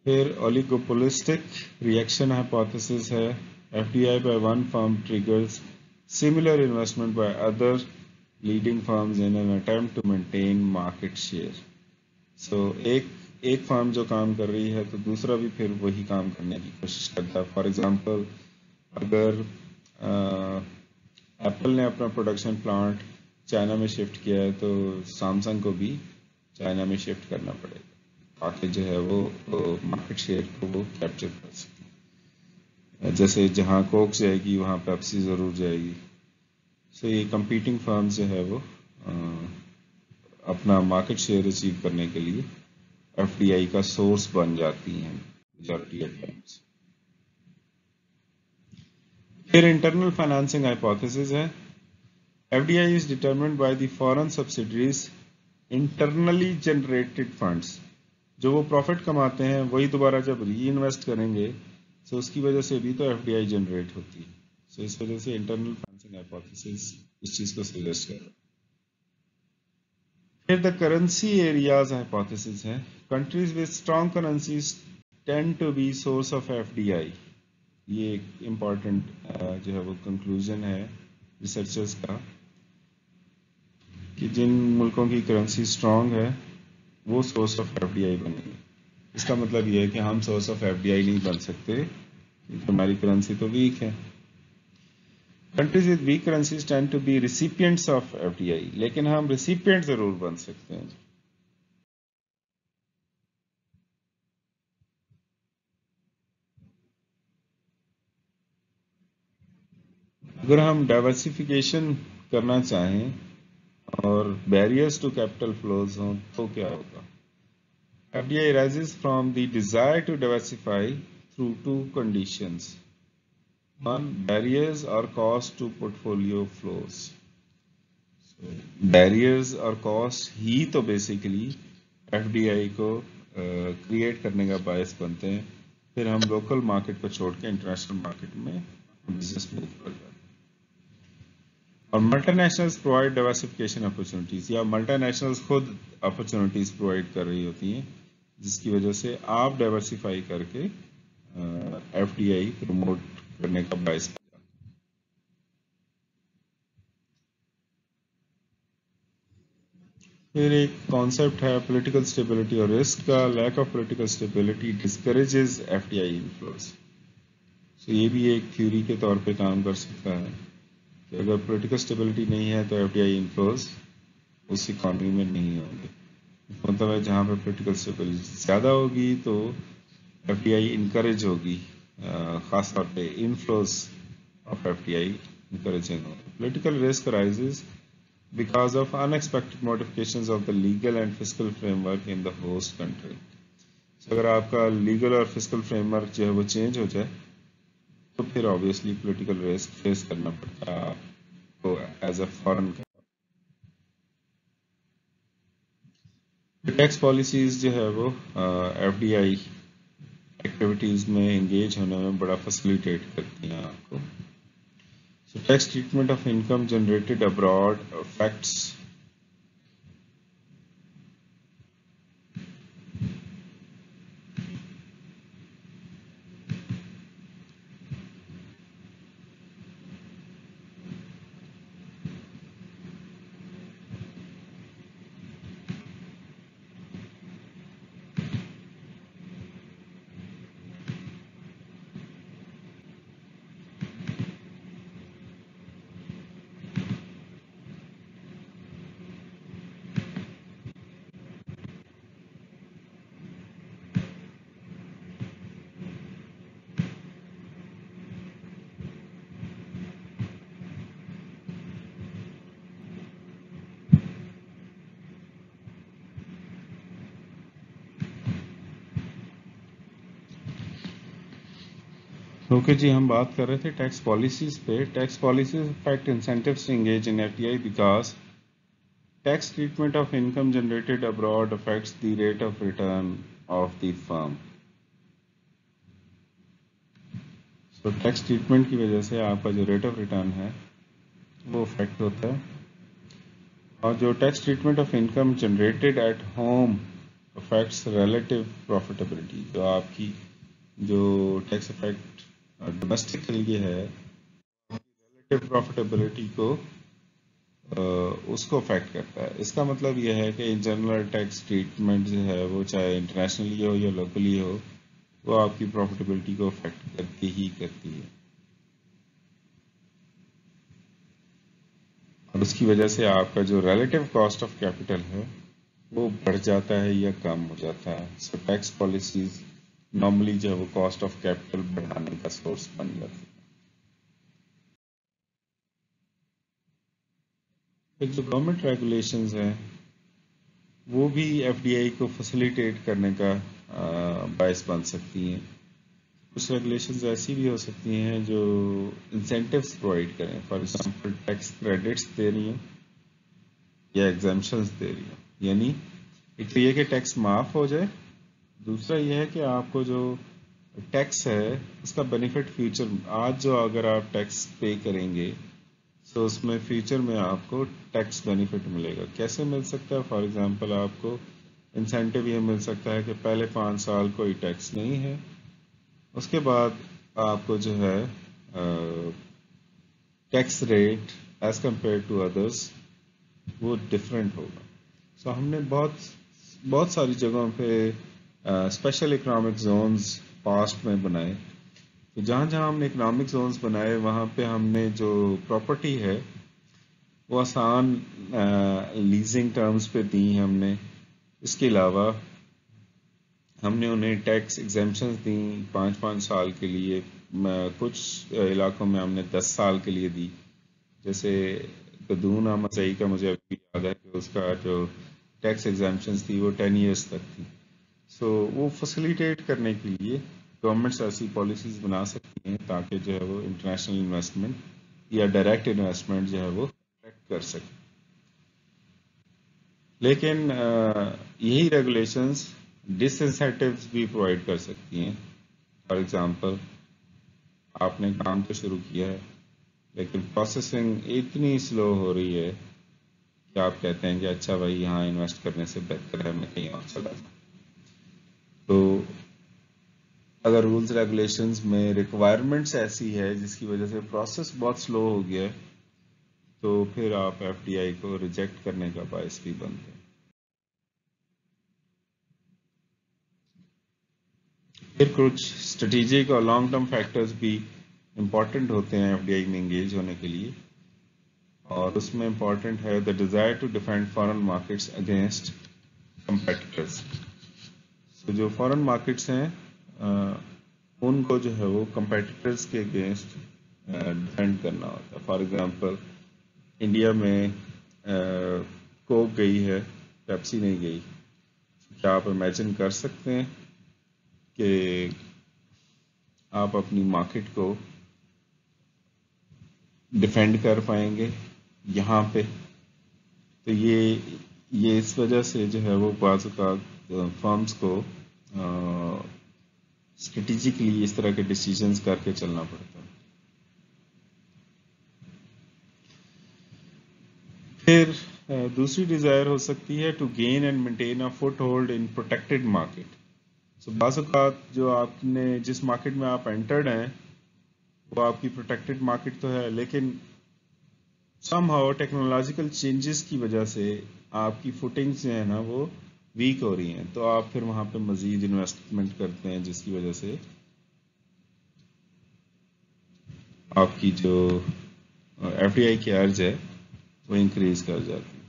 [SPEAKER 1] پھر اولیگوپولسٹک ریئیکشن ہائپوتھیسس ہے. FDI by one firm triggers similar investment by other leading firms in an attempt to maintain market share. So ایک فرم جو کام کر رہی ہے تو دوسرا بھی پھر وہی کام کرنے کی کوشش کرتا ہے. فار ایگزامپل اگر ایپل نے اپنا پروڈکشن پلانٹ چائنا میں شفٹ کیا ہے تو سامسنگ کو بھی چائنا میں شفٹ کرنا پڑے گا تاکہ جو ہے وہ مارکیٹ شیئر کو وہ کیپچر کر سکے. جیسے جہاں کوک جائے گی وہاں پیپسی ضرور جائے گی. سو یہ کمپیٹنگ فرمز جو ہے وہ اپنا مارکیٹ شیئر اچیو کرنے کے لیے ایف ڈی آئی کا سورس بن جاتی ہیں میجورٹی آف ٹائمز. پھر انٹرنل فائنانسنگ ہائپوتھیسس ہے. F D I is determined by the foreign subsidiaries internally generated funds. جو وہ پروفٹ کماتے ہیں وہی دوبارہ جب ری انویسٹ کریں گے تو اس کی وجہ سے بھی تو ایف ڈی آئی جنریٹ ہوتی ہے. سو اس وجہ سے انٹرنل فائنانسنگ ہائپوتھیسس اس چیز کو سجیسٹ کر رہا ہے. پھر دا کرنسی ایریاز ہائپوتھیسس ہے. Countries with strong currencies tend to be source of FDI. یہ ایک امپورٹنٹ جو ہے وہ کنکلوژن ہے ریسرچرز کا کہ جن ملکوں کی کرنسی اسٹرانگ ہے وہ source of F D I بنے گی. اس کا مطلب یہ ہے کہ ہم source of F D I نہیں بن سکتے کیونکہ ہماری کرنسی تو ویک ہے. Countries with weak currencies tend to be recipients of FDI, لیکن ہم ریسیپینٹ ضرور بن سکتے ہیں. اگر ہم ڈائیورسیفیکیشن کرنا چاہیں اور بیریئرز ٹو کیپٹل فلوز ہوں تو کیا ہوگا؟ FDI arises from the desire to diversify through two conditions. One, barriers or cost to portfolio flows. Barriers اور کاسٹ ہی تو بیسیکلی FDI کو کریٹ کرنے کا باعث بنتے ہیں، پھر ہم لوکل مارکیٹ کو چھوڑ کے انٹرنیشنل مارکیٹ میں بزنس موو کر جاتے ہیں. اور multi nationals provide diversification opportunities, یا ملٹی نیشنلز خود اپرچونیٹیز پرووائڈ کر رہی ہوتی ہیں جس کی وجہ سے آپ ڈائیورسیفائی کر کے FDI پروموٹ کرنے کا باعث. پھر ایک کانسیپٹ ہے پولیٹیکل اسٹیبلٹی اور رسک کا. Lack of political stability discourages FDI inflows. So یہ بھی ایک تھیوری کے طور پہ کام کر سکتا ہے کہ اگر پولیٹیکل اسٹیبلٹی نہیں ہے تو FDI انفلوز اس اکانومی میں نہیں ہوں گے. مطلب ہے جہاں پہ پولیٹیکل اسٹیبلٹی زیادہ ہوگی تو FDI انکریج ہوگی، خاص طور پہ انفلوز آف FDI انکریجنگ ہوگی. Political risk rises because of unexpected modifications of the legal and fiscal framework in the host country. So اگر آپ کا لیگل اور فسکل فریم ورک جو ہے وہ چینج ہو جائے تو پھر obviously political risk فیس کرنا پڑتا ہے آپ کو as a foreign. Tax policies جو ہے وہ FDI ایکٹیویٹیز میں انگیج ہونے میں بڑا فیسیلیٹیٹ کرتی ہیں آپ کو. So tax treatment of income generated abroad affects okay جی، ہم بات کر رہے تھے ٹیکس پالیسیز پہ. Tax policies affect incentives to engage in FDI because tax treatment of income generated abroad affects the rate of return of the firm. So tax treatment کی وجہ سے آپ کا جو ریٹ آف ریٹرن ہے وہ effect ہوتا ہے. اور جو tax treatment of income generated at home affects relative profitability. جو آپ کی جو ٹیکس افیکٹ ڈومیسٹک کے لیے ہے ریلیٹو پروفیٹیبلٹی کو اس کو افیکٹ کرتا ہے. اس کا مطلب یہ ہے کہ ان جنرل ٹیکس ٹریٹمنٹ جو ہے وہ چاہے انٹرنیشنلی ہو یا لوکلی ہو وہ آپ کی پروفیٹیبلٹی کو افیکٹ کرتی ہی کرتی ہے، اور اس کی وجہ سے آپ کا جو ریلیٹو کاسٹ آف کیپٹل ہے وہ بڑھ جاتا ہے یا کم ہو جاتا ہے. سو ٹیکس پالیسیز نارملی جو ہے وہ کاسٹ آف کیپٹل بڑھانے کا سورس بن جاتی ہے. پھر جو گورنمنٹ ریگولیشنز ہیں وہ بھی FDI کو فیسیلیٹیٹ کرنے کا باعث بن سکتی ہیں. کچھ ریگولیشنز ایسی بھی ہو سکتی ہیں جو انسینٹیوز پرووائڈ کریں. فار ایگزامپل ٹیکس کریڈٹس دے رہی ہیں یا ایگزامپشنز دے رہی ہیں. یعنی ایک تو یہ کہ ٹیکس معاف ہو جائے، دوسرا یہ ہے کہ آپ کو جو ٹیکس ہے اس کا بینیفٹ فیوچر آج جو اگر آپ ٹیکس پے کریں گے تو اس میں فیوچر میں آپ کو ٹیکس بینیفٹ ملے گا. کیسے مل سکتا ہے؟ فار ایگزامپل آپ کو انسینٹیو یہ مل سکتا ہے کہ پہلے 5 سال کوئی ٹیکس نہیں ہے، اس کے بعد آپ کو جو ہے tax rate as compare to others وہ ڈفرینٹ ہوگا. سو ہم نے بہت ساری جگہوں پہ اسپیشل اکنامک زونز پاسٹ میں بنائے. تو جہاں جہاں ہم نے اکنامک زونز بنائے وہاں پہ ہم نے جو پراپرٹی ہے وہ آسان لیزنگ ٹرمز پہ دی ہم نے. اس کے علاوہ ہم نے انہیں ٹیکس ایگزیمپشنز دیں 5 سال کے لیے کچھ علاقوں میں ہم نے 10 سال کے لیے دی. جیسے قدون احمد صحیح کا مجھے ابھی یاد ہے کہ اس کا جو ٹیکس ایگزامپشنز تھی وہ 10 ایئرس تک تھی. سو وہ فیسیلیٹیٹ کرنے کے لیے گورنمنٹس ایسی پالیسیز بنا سکتی ہیں تاکہ جو ہے وہ انٹرنیشنل انویسٹمنٹ یا ڈائریکٹ انویسٹمنٹ جو ہے وہ اٹریکٹ کر سکے. لیکن یہی ریگولیشنز ڈس انسینٹیوز بھی پرووائڈ کر سکتی ہیں. فار ایگزامپل آپ نے کام تو شروع کیا ہے لیکن پروسیسنگ اتنی سلو ہو رہی ہے کہ آپ کہتے ہیں کہ اچھا بھائی یہاں انویسٹ کرنے سے بہتر ہے میں کہیں اور چلا جاؤں. تو اگر رولز ریگولیشنز میں ریکوائرمنٹس ایسی ہے جس کی وجہ سے پروسیس بہت سلو ہو گیا ہے تو پھر آپ ایف ڈی آئی کو ریجیکٹ کرنے کا باعث بھی بنتے ہیں. پھر کچھ اسٹریٹجک اور لانگ ٹرم فیکٹرز بھی امپورٹنٹ ہوتے ہیں ایف ڈی آئی میں انگیج ہونے کے لیے, اور اس میں امپورٹنٹ ہے the desire to defend foreign markets against competitors. جو فارن مارکیٹس ہیں ان کو جو ہے وہ کمپیٹیٹرز کے اگینسٹ ڈیفینڈ کرنا ہوتا ہے. فار ایگزامپل انڈیا میں کوک گئی ہے, پیپسی نہیں گئی. کیا آپ امیجن کر سکتے ہیں کہ آپ اپنی مارکیٹ کو ڈیفینڈ کر پائیں گے یہاں پہ؟ تو یہ اس وجہ سے جو ہے وہ بعض اوقات فرمز کو اسٹریٹجکلی اس طرح کے ڈیسیجنز کر کے چلنا پڑتا ہے. پھر دوسری ڈیزائر ہو سکتی ہے to gain and maintain a foothold in protected market. So بعض اوقات جو آپ نے جس مارکیٹ میں آپ انٹرڈ ہیں وہ آپ کی پروٹیکٹڈ مارکیٹ تو ہے, لیکن سم ہاؤ ٹیکنالوجیکل چینجز کی وجہ سے آپ کی فوٹنگز جو ہیں نا وہ ویک ہو رہی ہیں, تو آپ پھر وہاں پہ مزید انویسٹمنٹ کرتے ہیں جس کی وجہ سے آپ کی جو ایف ڈی آئی کی ارج ہے وہ انکریز کر جاتی ہے.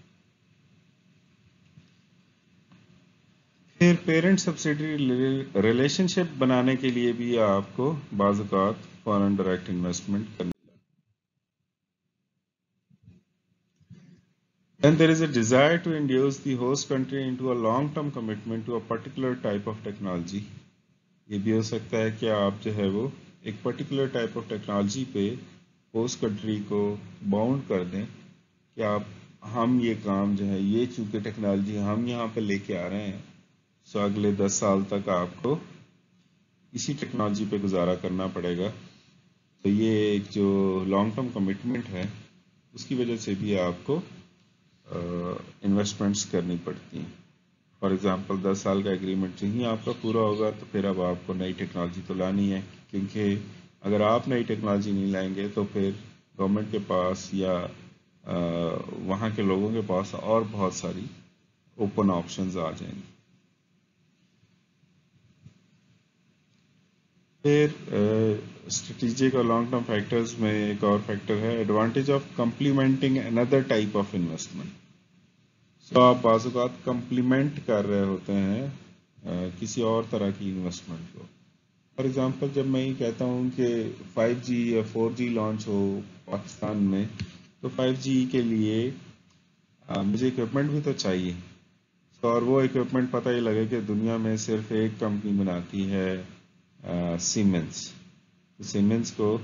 [SPEAKER 1] پھر پیرنٹ سبسڈری ریلیشن شپ بنانے کے لیے بھی آپ کو بعض اوقات فارن ڈائریکٹ انویسٹمنٹ کرنی. Then there is a desire to induce the host country into a long-term commitment to a particular type of technology. یہ بھی ہو سکتا ہے کہ آپ جو ہے وہ ایک پرٹیکولر ٹائپ آف ٹیکنالوجی پہ ہوسٹ کنٹری کو باؤنڈ کر دیں کہ ہم یہ کام جو ہے یہ چونکہ ٹیکنالوجی ہم یہاں پہ لے کے آ رہے ہیں, سو اگلے 10 سال تک آپ کو اسی ٹیکنالوجی پہ گزارا کرنا پڑے گا. تو یہ ایک جو لانگ ٹرم کمٹمنٹ ہے اس کی وجہ سے بھی آپ کو انویسٹمنٹس کرنی پڑتی ہیں. فار ایگزامپل 10 سال کا ایگریمنٹ نہیں آپ کا پورا ہوگا تو پھر اب آپ کو نئی ٹیکنالوجی تو لانی ہے, کیونکہ اگر آپ نئی ٹیکنالوجی نہیں لائیں گے تو پھر گورنمنٹ کے پاس یا وہاں کے لوگوں کے پاس اور بہت ساری اوپن آپشنز آ جائیں گی. پھر اسٹریٹجک اور لانگ ٹرم فیکٹرز میں ایک اور فیکٹر ہے ایڈوانٹیج آف کمپلیمنٹنگ اندر ٹائپ آف انویسٹمنٹ. سو آپ بعض اوقات کمپلیمنٹ کر رہے ہوتے ہیں کسی اور طرح کی انویسٹمنٹ کو. فار ایگزامپل جب میں یہ کہتا ہوں کہ 5G یا 4G لانچ ہو پاکستان میں تو 5G کے لیے مجھے اکوپمنٹ بھی تو چاہیے, اور وہ اکوپمنٹ پتہ ہی لگے کہ دنیا میں صرف ایک کمپنی بناتی ہے سیمنس. سیمنس کو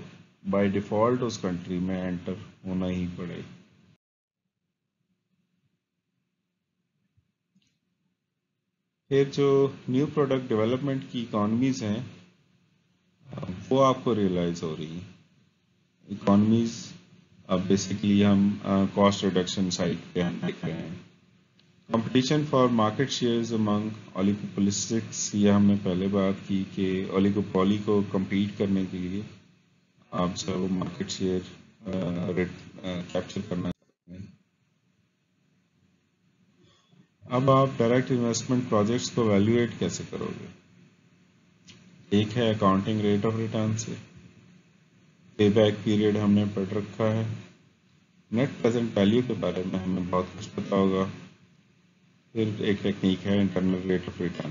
[SPEAKER 1] بائی ڈیفالٹ اس کنٹری میں انٹر ہونا ہی پڑے. پھر جو نیو پروڈکٹ ڈیولپمنٹ کی اکانومیز ہیں وہ آپ کو ریئلائز ہو رہی ہیں. اکانومیز اب بیسکلی ہم کاسٹ ریڈکشن سائٹ پہ ہم دیکھ رہے ہیں. کمپٹیشن فار مارکیٹ شیئرز امنگ اولیگوپولسٹکس, یہ ہم نے پہلے بات کی کہ اولیگوپولی کو کمپیٹ کرنے کے لیے آپ جو وہ مارکیٹ شیئر کیپچر کرنا چاہتے ہیں. اب آپ ڈائریکٹ انویسٹمنٹ پروجیکٹس کو ویلیویٹ کیسے کرو گے؟ ایک ہے اکاؤنٹنگ ریٹ آف ریٹرن سے, پے بیک پیریڈ ہم نے پڑھ رکھا ہے, نیٹ پریزنٹ ویلیو کے بارے میں ہمیں بہت کچھ پتا ہوگا. پھر ایک ٹیکنیک ہے internal rate of return.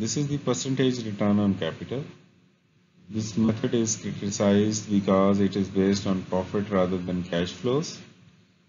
[SPEAKER 1] This is the percentage return on capital. This method is criticized because it is based on profit rather than cash flows.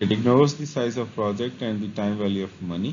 [SPEAKER 1] It ignores the size of project and the time value of money.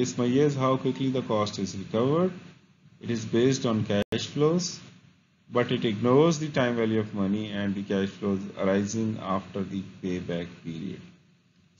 [SPEAKER 1] This measures how quickly the cost is recovered. It is based on cash flows, but it ignores the time value of money and the cash flows arising after the payback period.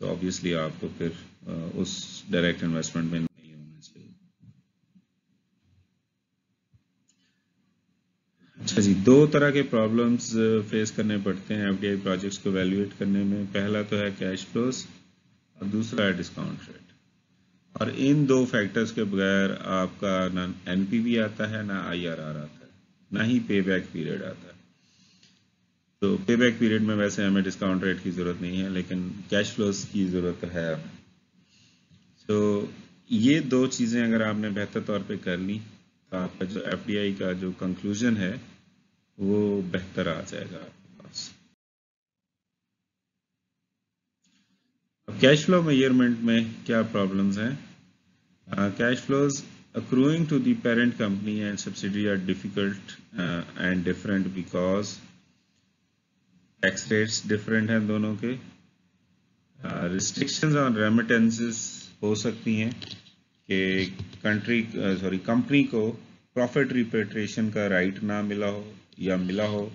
[SPEAKER 1] تو obviously آپ کو پھر اس direct investment میں نہیں ہونا چاہیے. اچھا جی، دو طرح کے پرابلمز فیس کرنے پڑتے ہیں ایف ڈی آئی پروجیکٹس کو ایویلویٹ کرنے میں. پہلا تو ہے کیش فلوز اور دوسرا ہے ڈسکاؤنٹ ریٹ. اور ان دو فیکٹرز کے بغیر آپ کا نہ این پی وی آتا ہے، نہ آئی آر آر آتا ہے، نہ ہی پے بیک پیریڈ آتا ہے. تو پے بیک پیریڈ میں ویسے ہمیں ڈسکاؤنٹ ریٹ کی ضرورت نہیں ہے، لیکن کیش فلوز کی ضرورت ہے ہمیں. تو یہ دو چیزیں اگر آپ نے بہتر طور پہ کر لی تو آپ کا جو ایف ڈی آئی کا جو کنکلوژن ہے وہ بہتر آ جائے گا آپ کے پاس. اب کیش فلو میئرمنٹ میں کیا پرابلمز ہیں؟ Cash flows accruing to the parent company and subsidiary are difficult and different because tax rates different ہیں دونوں کے. restrictions on remittances ہو سکتی ہیں کہ کمپنی کو پروفٹ ریپیٹریشن کا رائٹ نہ ملا ہو یا ملا ہو،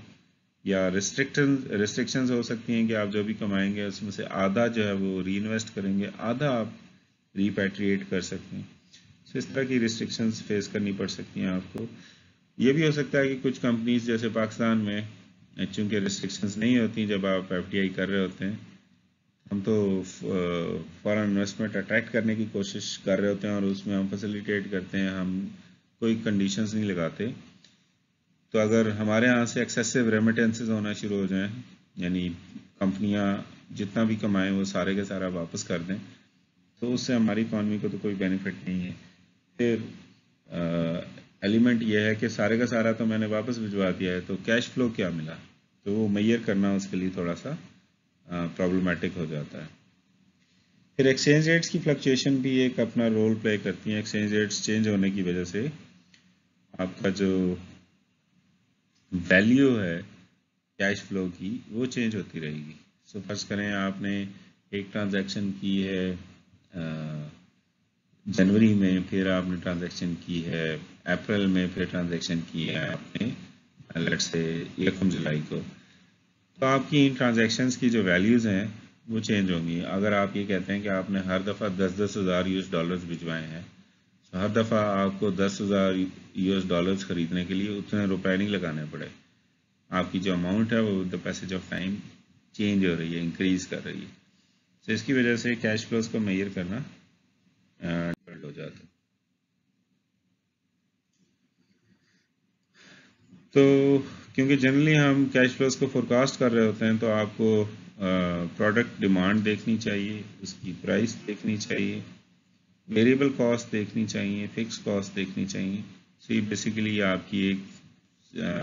[SPEAKER 1] یا ریسٹرکشنز ہو سکتی ہیں کہ آپ جو بھی کمائیں گے اس میں سے آدھا جو ہے وہ ری انویسٹ کریں گے، آدھا آپ ریپیٹریٹ کر سکتے ہیں. اس طرح کی ریسٹرکشنز فیس کرنی پڑ سکتی ہیں آپ کو. یہ بھی ہو سکتا ہے کہ کچھ کمپنیز جیسے پاکستان میں چونکہ ریسٹرکشنز نہیں ہوتی جب آپ ایف ڈی آئی کر رہے ہوتے ہیں، ہم تو فارن انویسٹمنٹ اٹریکٹ کرنے کی کوشش کر رہے ہوتے ہیں اور اس میں ہم فیسیلیٹیٹ کرتے ہیں، ہم کوئی کنڈیشنز نہیں لگاتے. تو اگر ہمارے ہاں سے ایکسیسو ریمیٹنسز ہونا شروع ہو جائیں، یعنی کمپنیاں جتنا بھی کمائیں وہ سارے کے سارا واپس کر دیں، تو اس سے ہماری اکانومی کو تو کوئی بینیفٹ نہیں ہے. پھر ایلیمنٹ یہ ہے کہ سارے کا سارا تو میں نے واپس بھجوا دیا ہے، تو کیش فلو کیا ملا، تو وہ میئر کرنا اس کے لیے تھوڑا سا پرابلمیٹک ہو جاتا ہے. پھر ایکسچینج ریٹس کی فلکچویشن بھی ایک اپنا رول پلے کرتی ہیں. ایکسچینج ریٹس چینج ہونے کی وجہ سے آپ کا جو ویلیو ہے کیش فلو کی وہ چینج ہوتی رہے گی. سو فرض کریں آپ نے ایک ٹرانزیکشن کی ہے جنوری میں، پھر آپ نے ٹرانزیکشن کی ہے اپریل میں، پھر ٹرانزیکشن کی ہے آپ نے لیٹ سے 1 جولائی کو، تو آپ کی ان ٹرانزیکشنز کی جو ویلیوز ہیں وہ چینج ہوں گی. اگر آپ یہ کہتے ہیں کہ آپ نے ہر دفعہ 10,000 US ڈالرز بھجوائے ہیں، تو ہر دفعہ آپ کو 10,000 US ڈالرز خریدنے کے لیے اتنے روپے نہیں لگانے پڑے. آپ کی جو اماؤنٹ ہے وہ with the passage of time change ہو رہی ہے، انکریز کر رہی ہے. تو اس کی وجہ سے کیش فلوز کو میئر کرنا ڈیفیکلٹ ہو جاتا ہے. تو کیونکہ جنرلی ہم کیش فلوز کو فور کاسٹ کر رہے ہوتے ہیں، تو آپ کو پروڈکٹ ڈیمانڈ دیکھنی چاہیے، اس کی پرائس دیکھنی چاہیے، ویریبل کاسٹ دیکھنی چاہیے، فکس کاسٹ دیکھنی چاہیے. سو یہ بیسیکلی آپ کی ایک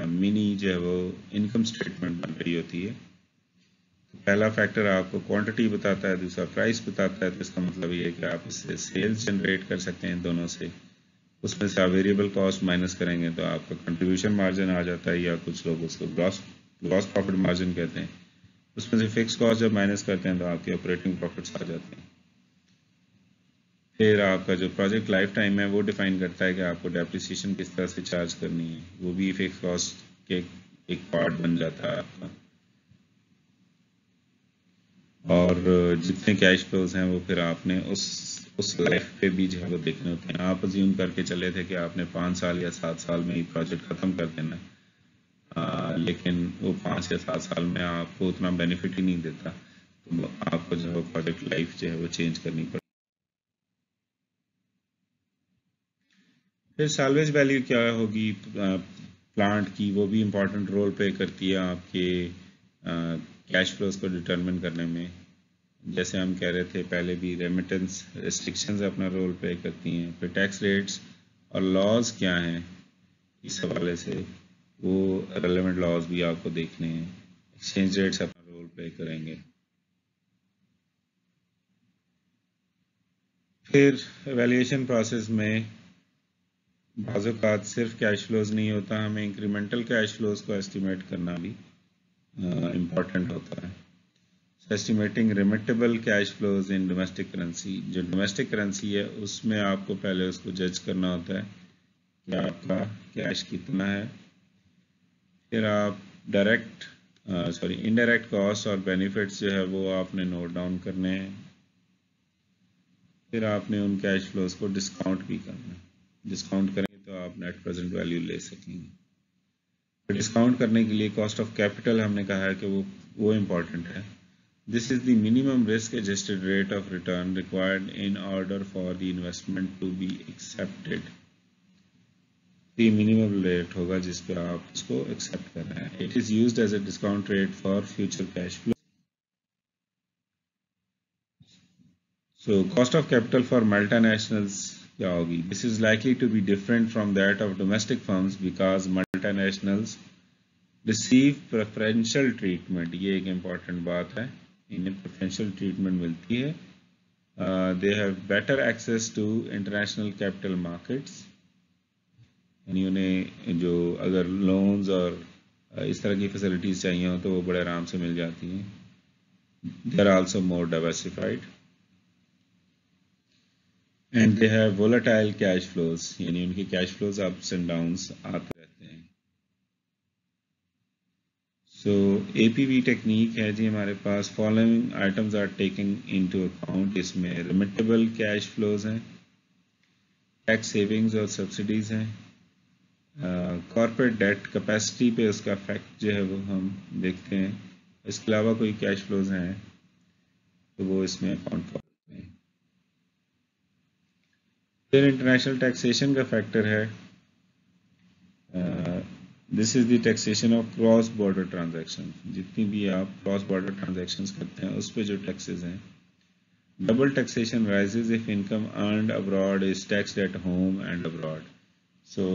[SPEAKER 1] منی جو ہے وہ انکم اسٹیٹمنٹ بن رہی ہوتی ہے. پہلا فیکٹر آپ کو کوانٹٹی بتاتا ہے، دوسرا پرائس بتاتا ہے. تو اس کا مطلب یہ ہے کہ آپ اس سے سیلز جنریٹ کر سکتے ہیں دونوں سے. اس میں سے آپ ویریبل کاسٹ مائنس کریں گے تو آپ کا کنٹریبیوشن مارجن آ جاتا ہے، یا کچھ لوگ اس کو گراس پروفٹ مارجن کہتے ہیں. اس میں سے فکس کاسٹ جب مائنس کرتے ہیں تو آپ کے آپریٹنگ پروفٹس آ جاتے ہیں. پھر آپ کا جو پروجیکٹ لائف ٹائم ہے وہ ڈیفائن کرتا ہے کہ آپ کو ڈیپریسیشن کس طرح سے چارج کرنی ہے، وہ بھی فکس کاسٹ کے ایک پارٹ بن جاتا ہے آپ کا. اور جتنے کیش فلوز ہیں وہ پھر آپ نے اس لائف پہ بھی جو ہے وہ دیکھنے ہوتے ہیں. آپ ازیوم کر کے چلے تھے کہ آپ نے 5 سال یا 7 سال میں ہی پروجیکٹ ختم کر دینا، لیکن وہ 5 یا 7 سال میں آپ کو اتنا بینیفٹ ہی نہیں دیتا، تو آپ کو جو ہے پروجیکٹ لائف جو ہے وہ چینج کرنی پڑتی. پھر سالویج ویلیو کیا ہوگی پلانٹ کی، وہ بھی امپورٹنٹ رول پلے کرتی ہے آپ کے کیش فلوز کو ڈٹرمن کرنے میں. جیسے ہم کہہ رہے تھے پہلے بھی، ریمیٹنس ریسٹرکشنز اپنا رول پلے کرتی ہیں. پھر ٹیکس ریٹس اور لاز کیا ہیں اس حوالے سے، وہ ریلیونٹ لاز بھی آپ کو دیکھنے ہیں. ایکسچینج ریٹس اپنا رول پلے کریں گے. پھر ایویلیویشن پروسیس میں بعض اوقات صرف کیش فلوز نہیں ہوتا، ہمیں انکریمنٹل کیش فلوز کو ایسٹیمیٹ کرنا بھی امپورٹنٹ ہوتا ہے. Estimating remittable cash flows in domestic currency, جو ڈومیسٹک کرنسی ہے اس میں آپ کو پہلے اس کو جج کرنا ہوتا ہے کہ آپ کا کیش کتنا ہے. پھر آپ انڈائریکٹ کاسٹ اور بینیفٹس جو ہے وہ آپ نے نوٹ ڈاؤن کرنے ہیں. پھر آپ نے ان کیش فلوز کو ڈسکاؤنٹ بھی کرنا ہے. ڈسکاؤنٹ کریں گے تو آپ نیٹ پریزنٹ ویلیو لے سکیں گے. ڈسکاؤنٹ کرنے کے لیے کاسٹ آف کیپٹل ہم نے کہا ہے کہ وہ امپورٹنٹ ہے. This is the minimum risk-adjusted rate of return required in order for the investment to be accepted. یہ minimum rate ہوگا جس پہ آپ اس کو accept کر رہے ہیں. It is used as a discount rate for future cash flow. So cost of capital for multinationals کیا ہوگی؟ This is likely to be different from that of domestic firms because multinationals receive preferential treatment. یہ ایک important بات ہے. انہیں preferential treatment ملتی ہے. They have better access to international capital markets. یعنی انہیں جو اگر لونز اور اس طرح کی فیسلٹیز چاہیے ہوں تو وہ بڑے آرام سے مل جاتی ہیں. They are also more diversified. And they have volatile cash flows. یعنی ان کی cash flows ups and downs آتے رہتے ہیں. So APV ٹیکنیک ہے جی ہمارے پاس. Following items are taken into account. اس میں remittable cash flows ہیں, ٹیکس سیونگز اور سبسڈیز ہیں, کارپوریٹ ڈیٹ کیپیسٹی پہ اس کا افیکٹ جو ہے وہ ہم دیکھتے ہیں. اس کے علاوہ کوئی کیش فلوز ہیں تو وہ اس میں اکاؤنٹ فار کرتے ہیں. پھر انٹرنیشنل ٹیکسیشن کا فیکٹر ہے. This is the taxation of cross border transaction. جتنی بھی آپ کراس بارڈر ٹرانزیکشنز کرتے ہیں اس پہ جو ٹیکسز ہیں. Double taxation rises if income earned abroad is taxed at home and abroad. So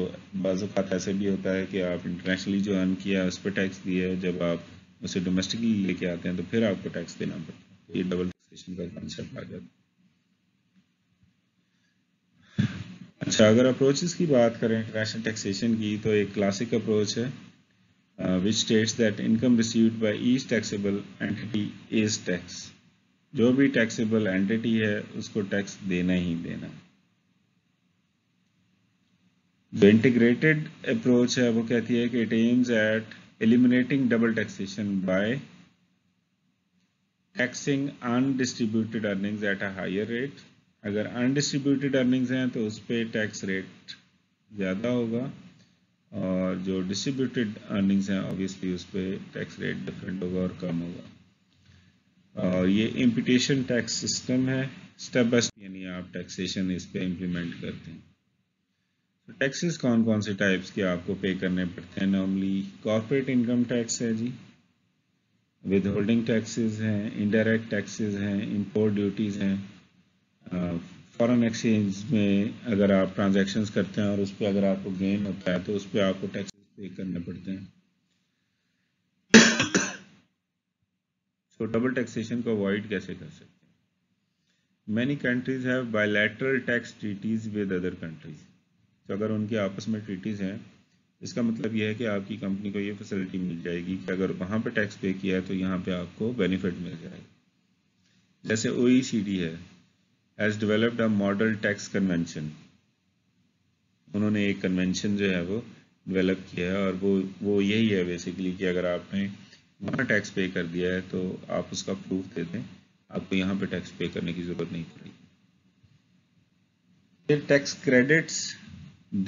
[SPEAKER 1] بعض اوقات ایسے بھی ہوتا ہے کہ آپ انٹرنیشنلی جو ارن کیا اس پہ ٹیکس دیے, جب آپ اسے ڈومیسٹکلی لے کے آتے ہیں تو پھر آپ کو ٹیکس دینا پڑتا ہے. یہ ڈبل ٹیکسیشن کا کانسیپٹ آ جاتا ہے. اچھا, اگر اپروچز کی بات کریں انٹرنیشنل ٹیکسیشن کی تو ایک کلاسک اپروچ ہے which states that income received by each taxable entity is tax. جو بھی ٹیکسیبل اینٹیٹی ہے اس کو ٹیکس دینا ہی دینا. جو انٹیگریٹڈ اپروچ ہے وہ کہتی ہے کہ it aims at eliminating double taxation by taxing undistributed earnings at a higher rate. اگر انڈسٹریبیوٹیڈ ارننگز ہیں تو اس پہ ٹیکس ریٹ زیادہ ہوگا, اور جو ڈسٹریبیوٹیڈ ارننگز ہیں obviously اس پہ ٹیکس ریٹ ڈفرینٹ ہوگا اور کم ہوگا. اور یہ امپیٹیشن ٹیکس سسٹم ہے, اسٹیپ بائی اسٹیپ یعنی آپ ٹیکسیشن اس پہ امپلیمنٹ کرتے ہیں. ٹیکسز کون کون سے ٹائپس کے آپ کو پے کرنے پڑتے ہیں؟ نارملی کارپوریٹ انکم ٹیکس ہے جی, ود ہولڈنگ ٹیکسز ہیں, انڈائریکٹ ٹیکسز ہیں, امپورٹ ڈیوٹیز ہیں. فارن ایکسچینج میں اگر آپ ٹرانزیکشنز کرتے ہیں اور اس پہ اگر آپ کو گین ہوتا ہے تو اس پہ آپ کو ٹیکسز پے کرنے پڑتے ہیں. So ڈبل ٹیکسیشن کو اوائڈ کیسے کر سکتے ہیں؟ Many countries have bilateral tax treaties with other countries. تو اگر ان کے آپس میں ٹریٹیز ہیں اس کا مطلب یہ ہے کہ آپ کی کمپنی کو یہ فیسلٹی مل جائے گی کہ اگر وہاں پہ ٹیکس پے کیا ہے تو یہاں پہ آپ کو بینیفٹ مل جائے گا. جیسے OECD ہے, has developed a model tax convention. انہوں نے ایک کنونشن جو ہے وہ ڈیولپ کیا ہے, اور وہ یہی ہے بیسیکلی کہ اگر آپ نے وہاں ٹیکس پے کر دیا ہے تو آپ اس کا پروف دے دیں, آپ کو یہاں پہ ٹیکس پے کرنے کی ضرورت نہیں پڑے گی. پھر ٹیکس کریڈٹس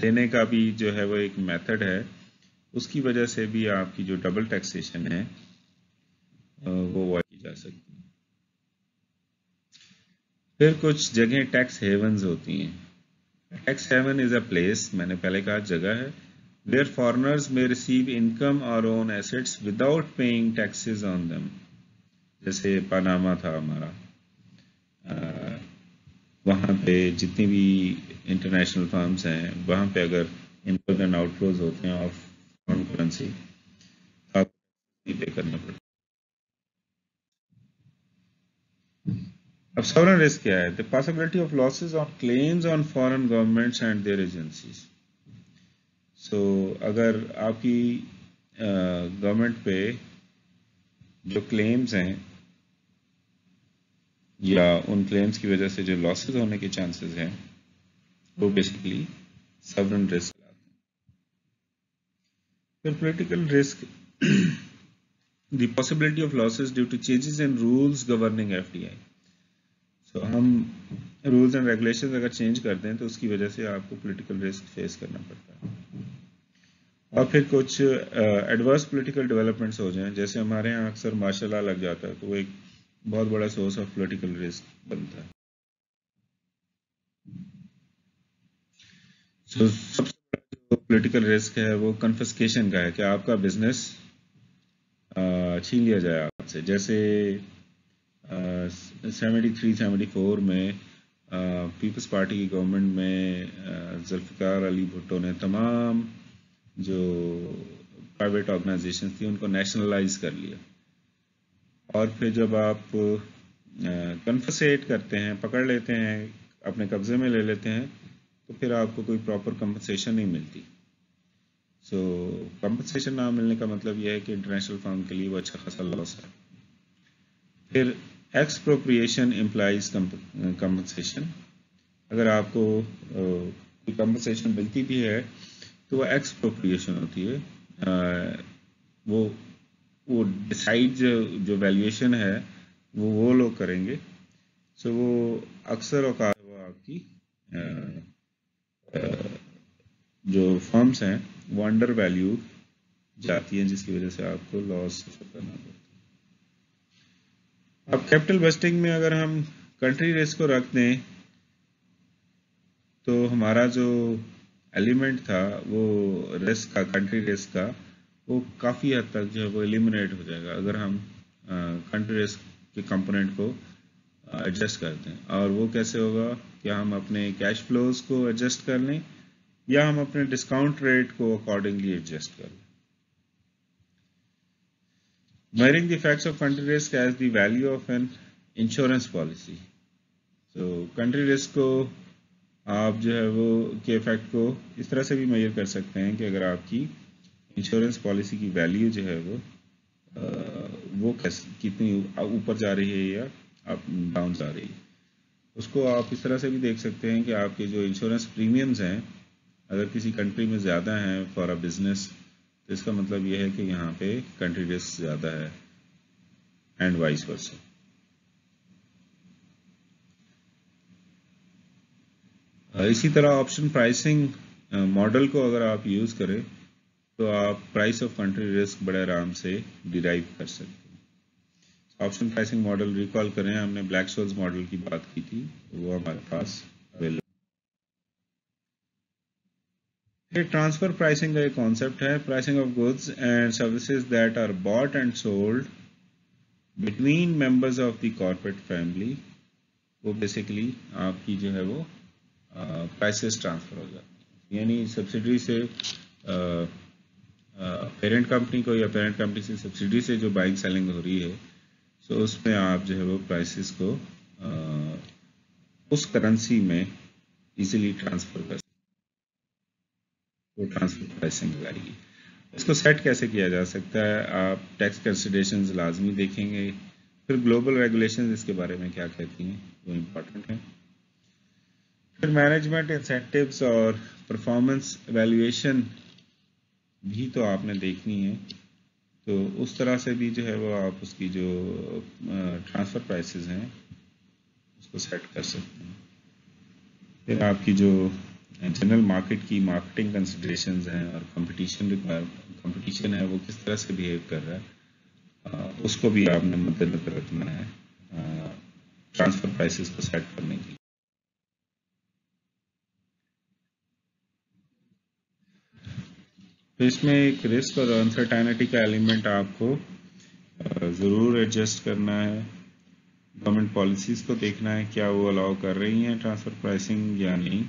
[SPEAKER 1] دینے کا بھی جو ہے وہ ایک میتھڈ ہے, اس کی وجہ سے بھی آپ کی جو ڈبل ٹیکسیشن ہے وہ اوائڈ کی جا سکتی ہے. پھر کچھ جگہیں ٹیکس ہیونز ہوتی ہیں. Tax haven is a place, میں نے پہلے کہا جگہ ہے, where foreigners may receive income or own assets without paying taxes on them. جیسے پاناما تھا ہمارا, وہاں پہ جتنی بھی انٹرنیشنل فارمز ہیں وہاں پہ اگر انفلوز اینڈ آؤٹ فلوز ہوتے ہیں آف فارن کرنسی آپ کو پے کرنا پڑتا ہے. اب سورن رسک کیا ہے؟ the possibility of losses on claims on foreign governments and their agencies. سو اگر آپ کی گورنمنٹ پہ جو کلیمز ہیں یا ان کلیمز کی وجہ سے جو لاسز ہونے کے چانسز ہیں وہ بیسیکلی سورن رسک آتے ہیں. پھر political risk, the possibility of losses due to changes in rules governing FDI. سو ہم رولز اینڈ ریگولیشنز اگر چینج کر دیں تو اس کی وجہ سے آپ کو پولیٹیکل رسک فیس کرنا پڑتا ہے. اور پھر کچھ ایڈورس پولیٹیکل ڈیولپمنٹس ہو جائیں، جیسے ہمارے یہاں اکثر مارشل لا لگ جاتا ہے، تو وہ ایک بہت بڑا سورس آف پولیٹیکل رسک بنتا ہے. سب سے بڑا جو پولیٹیکل رسک ہے وہ کنفسکیشن کا ہے، کہ آپ کا بزنس چھین لیا جائے آپ سے. جیسے 73-74 میں پیپلز پارٹی کی گورنمنٹ میں ذوالفقار علی بھٹو نے تمام جو پرائیویٹ آرگنائزیشن تھی ان کو نیشنلائز کر لیا. اور پھر جب آپ کنفسیٹ کرتے ہیں، پکڑ لیتے ہیں، اپنے قبضے میں لے لیتے ہیں، تو پھر آپ کو کوئی پراپر کمپنسیشن نہیں ملتی. سو کمپنسیشن نہ ملنے کا مطلب یہ ہے کہ انٹرنیشنل فرم کے لیے وہ اچھا خاصا لاس ہے. پھر ایکسپروپریشن امپلائز کمپنسیشن. اگر آپ کو کوئی کمپنسیشن ملتی بھی ہے تو وہ ایکسپروپریشن ہوتی ہے. وہ ڈیسائیڈ جو ویلیویشن ہے وہ لوگ کریں گے. سو وہ اکثر اوقات وہ آپ کی جو فرمز ہیں وہ انڈر ویلیو جاتی ہیں، جس کی وجہ سے آپ کو لاس سفر کرنا پڑتا ہے. اب کیپٹل بسٹنگ میں اگر ہم کنٹری رسک کو رکھ دیں تو ہمارا جو ایلیمنٹ تھا وہ رسک کا، کنٹری رسک کا، وہ کافی حد تک جو ہے وہ ایلیمنیٹ ہو جائے گا اگر ہم کنٹری رسک کے کمپوننٹ کو ایڈجسٹ کرتے ہیں. اور وہ کیسے ہوگا کہ ہم اپنے کیش فلوز کو ایڈجسٹ کر لیں یا ہم اپنے ڈسکاؤنٹ ریٹ کو اکارڈنگلی ایڈجسٹ کر لیں. Measuring the effects of country risk as the value of an insurance policy. So country risk کو آپ جو ہے وہ کے افیکٹ کو اس طرح سے بھی میجر کر سکتے ہیں کہ اگر آپ کی انشورنس پالیسی کی ویلیو جو ہے وہ کتنی اوپر جا رہی ہے یا ڈاؤن جا رہی ہے. اس کو آپ اس طرح سے بھی دیکھ سکتے ہیں کہ آپ کے جو انشورنس پریمیمز ہیں اگر کسی کنٹری میں زیادہ ہیں فار اے بزنس، تو اس کا مطلب یہ ہے کہ یہاں پہ کنٹری رسک زیادہ ہے، اینڈ وائس ورسا. اسی طرح آپشن پرائسنگ ماڈل کو اگر آپ یوز کریں تو آپ پرائس آف کنٹری رسک بڑے آرام سے ڈیرائیو کر سکتے ہیں. آپشن پرائسنگ ماڈل ریکال کریں، ہم نے بلیک شولز ماڈل کی بات کی تھی، وہ ہمارے پاس اویلیبل. ٹرانسفر پرائسنگ کا ایک کانسیپٹ ہے، pricing of goods and services that are bought and sold between members of the corporate family. وہ بیسیکلی آپ کی جو ہے وہ پرائسز ٹرانسفر ہو جاتی ہیں، یعنی سبسڈری سے پیرنٹ کمپنی کو یا پیرنٹ کمپنی سے سبسڈری سے جو بائنگ سیلنگ ہو رہی ہے، سو اس میں آپ جو ہے وہ پرائسز کو اس کرنسی میں ایزیلی ٹرانسفر کر سکتے. وہ ٹرانسفر پرائسنگ لگائے گی. اس کو سیٹ کیسے کیا جا سکتا ہے؟ آپ ٹیکس کنسیڈریشنز لازمی دیکھیں گے، پھر گلوبل ریگولیشنز اس کے بارے میں کیا کہتی ہیں وہ امپورٹنٹ ہیں. پھر مینجمنٹ انسینٹیوز اور پرفارمنس ایویلویشن بھی تو آپ نے دیکھنی ہے، تو اس طرح سے بھی جو ہے وہ آپ اس کی جو ٹرانسفر پرائسز ہیں اس کو سیٹ کر سکتے ہیں. پھر آپ کی جو جنرل مارکیٹ کی مارکیٹنگ کنسیڈریشنز ہیں اور کمپٹیشن ہے وہ کس طرح سے بیہیو کر رہا ہے، اس کو بھی آپ نے مد نظر رکھنا ہے ٹرانسفر پرائسز کو سیٹ کرنے کے لیے. تو اس میں ایک رسک اور انسرٹینٹی کا ایلیمنٹ آپ کو ضرور ایڈجسٹ کرنا ہے. گورنمنٹ پالیسیز کو دیکھنا ہے کیا وہ الاؤ کر رہی ہیں ٹرانسفر پرائسنگ یا نہیں.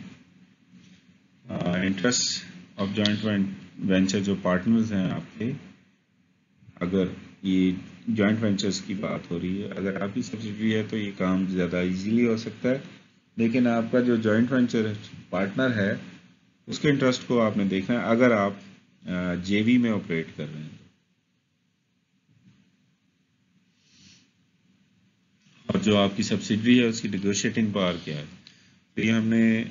[SPEAKER 1] انٹرسٹ آف جوائنٹ وینچر جو پارٹنرز ہیں آپ کے، اگر یہ جوائنٹ وینچرز کی بات ہو رہی ہے، اگر آپ کی سبسڈری ہے تو یہ کام زیادہ ایزیلی ہو سکتا ہے، لیکن آپ کا جو جوائنٹ وینچر پارٹنر ہے اس کے انٹرسٹ کو آپ نے دیکھنا ہے اگر آپ جے وی میں آپریٹ کر رہے ہیں. اور جو آپ کی سبسڈری ہے اس کی نیگوشیٹنگ پاور کیا ہے. تو یہ ہم نے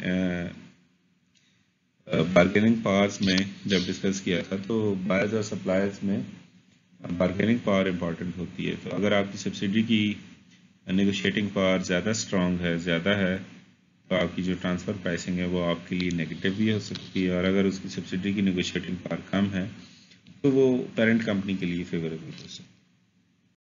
[SPEAKER 1] بارگیننگ پاورز میں جب ڈسکس کیا تھا تو بائرز اور سپلائرز میں بارگیننگ پاور امپورٹنٹ ہوتی ہے. تو اگر آپ کی سبسڈری کی نیگوشیٹنگ پاور زیادہ اسٹرانگ ہے، زیادہ ہے، تو آپ کی جو ٹرانسفر پرائسنگ ہے وہ آپ کے لیے نیگیٹو بھی ہو سکتی ہے، اور اگر اس کی سبسڈی کی نیگوشیٹنگ پاور کم ہے تو وہ پیرنٹ کمپنی کے لیے فیوریبل ہو سکتی ہے۔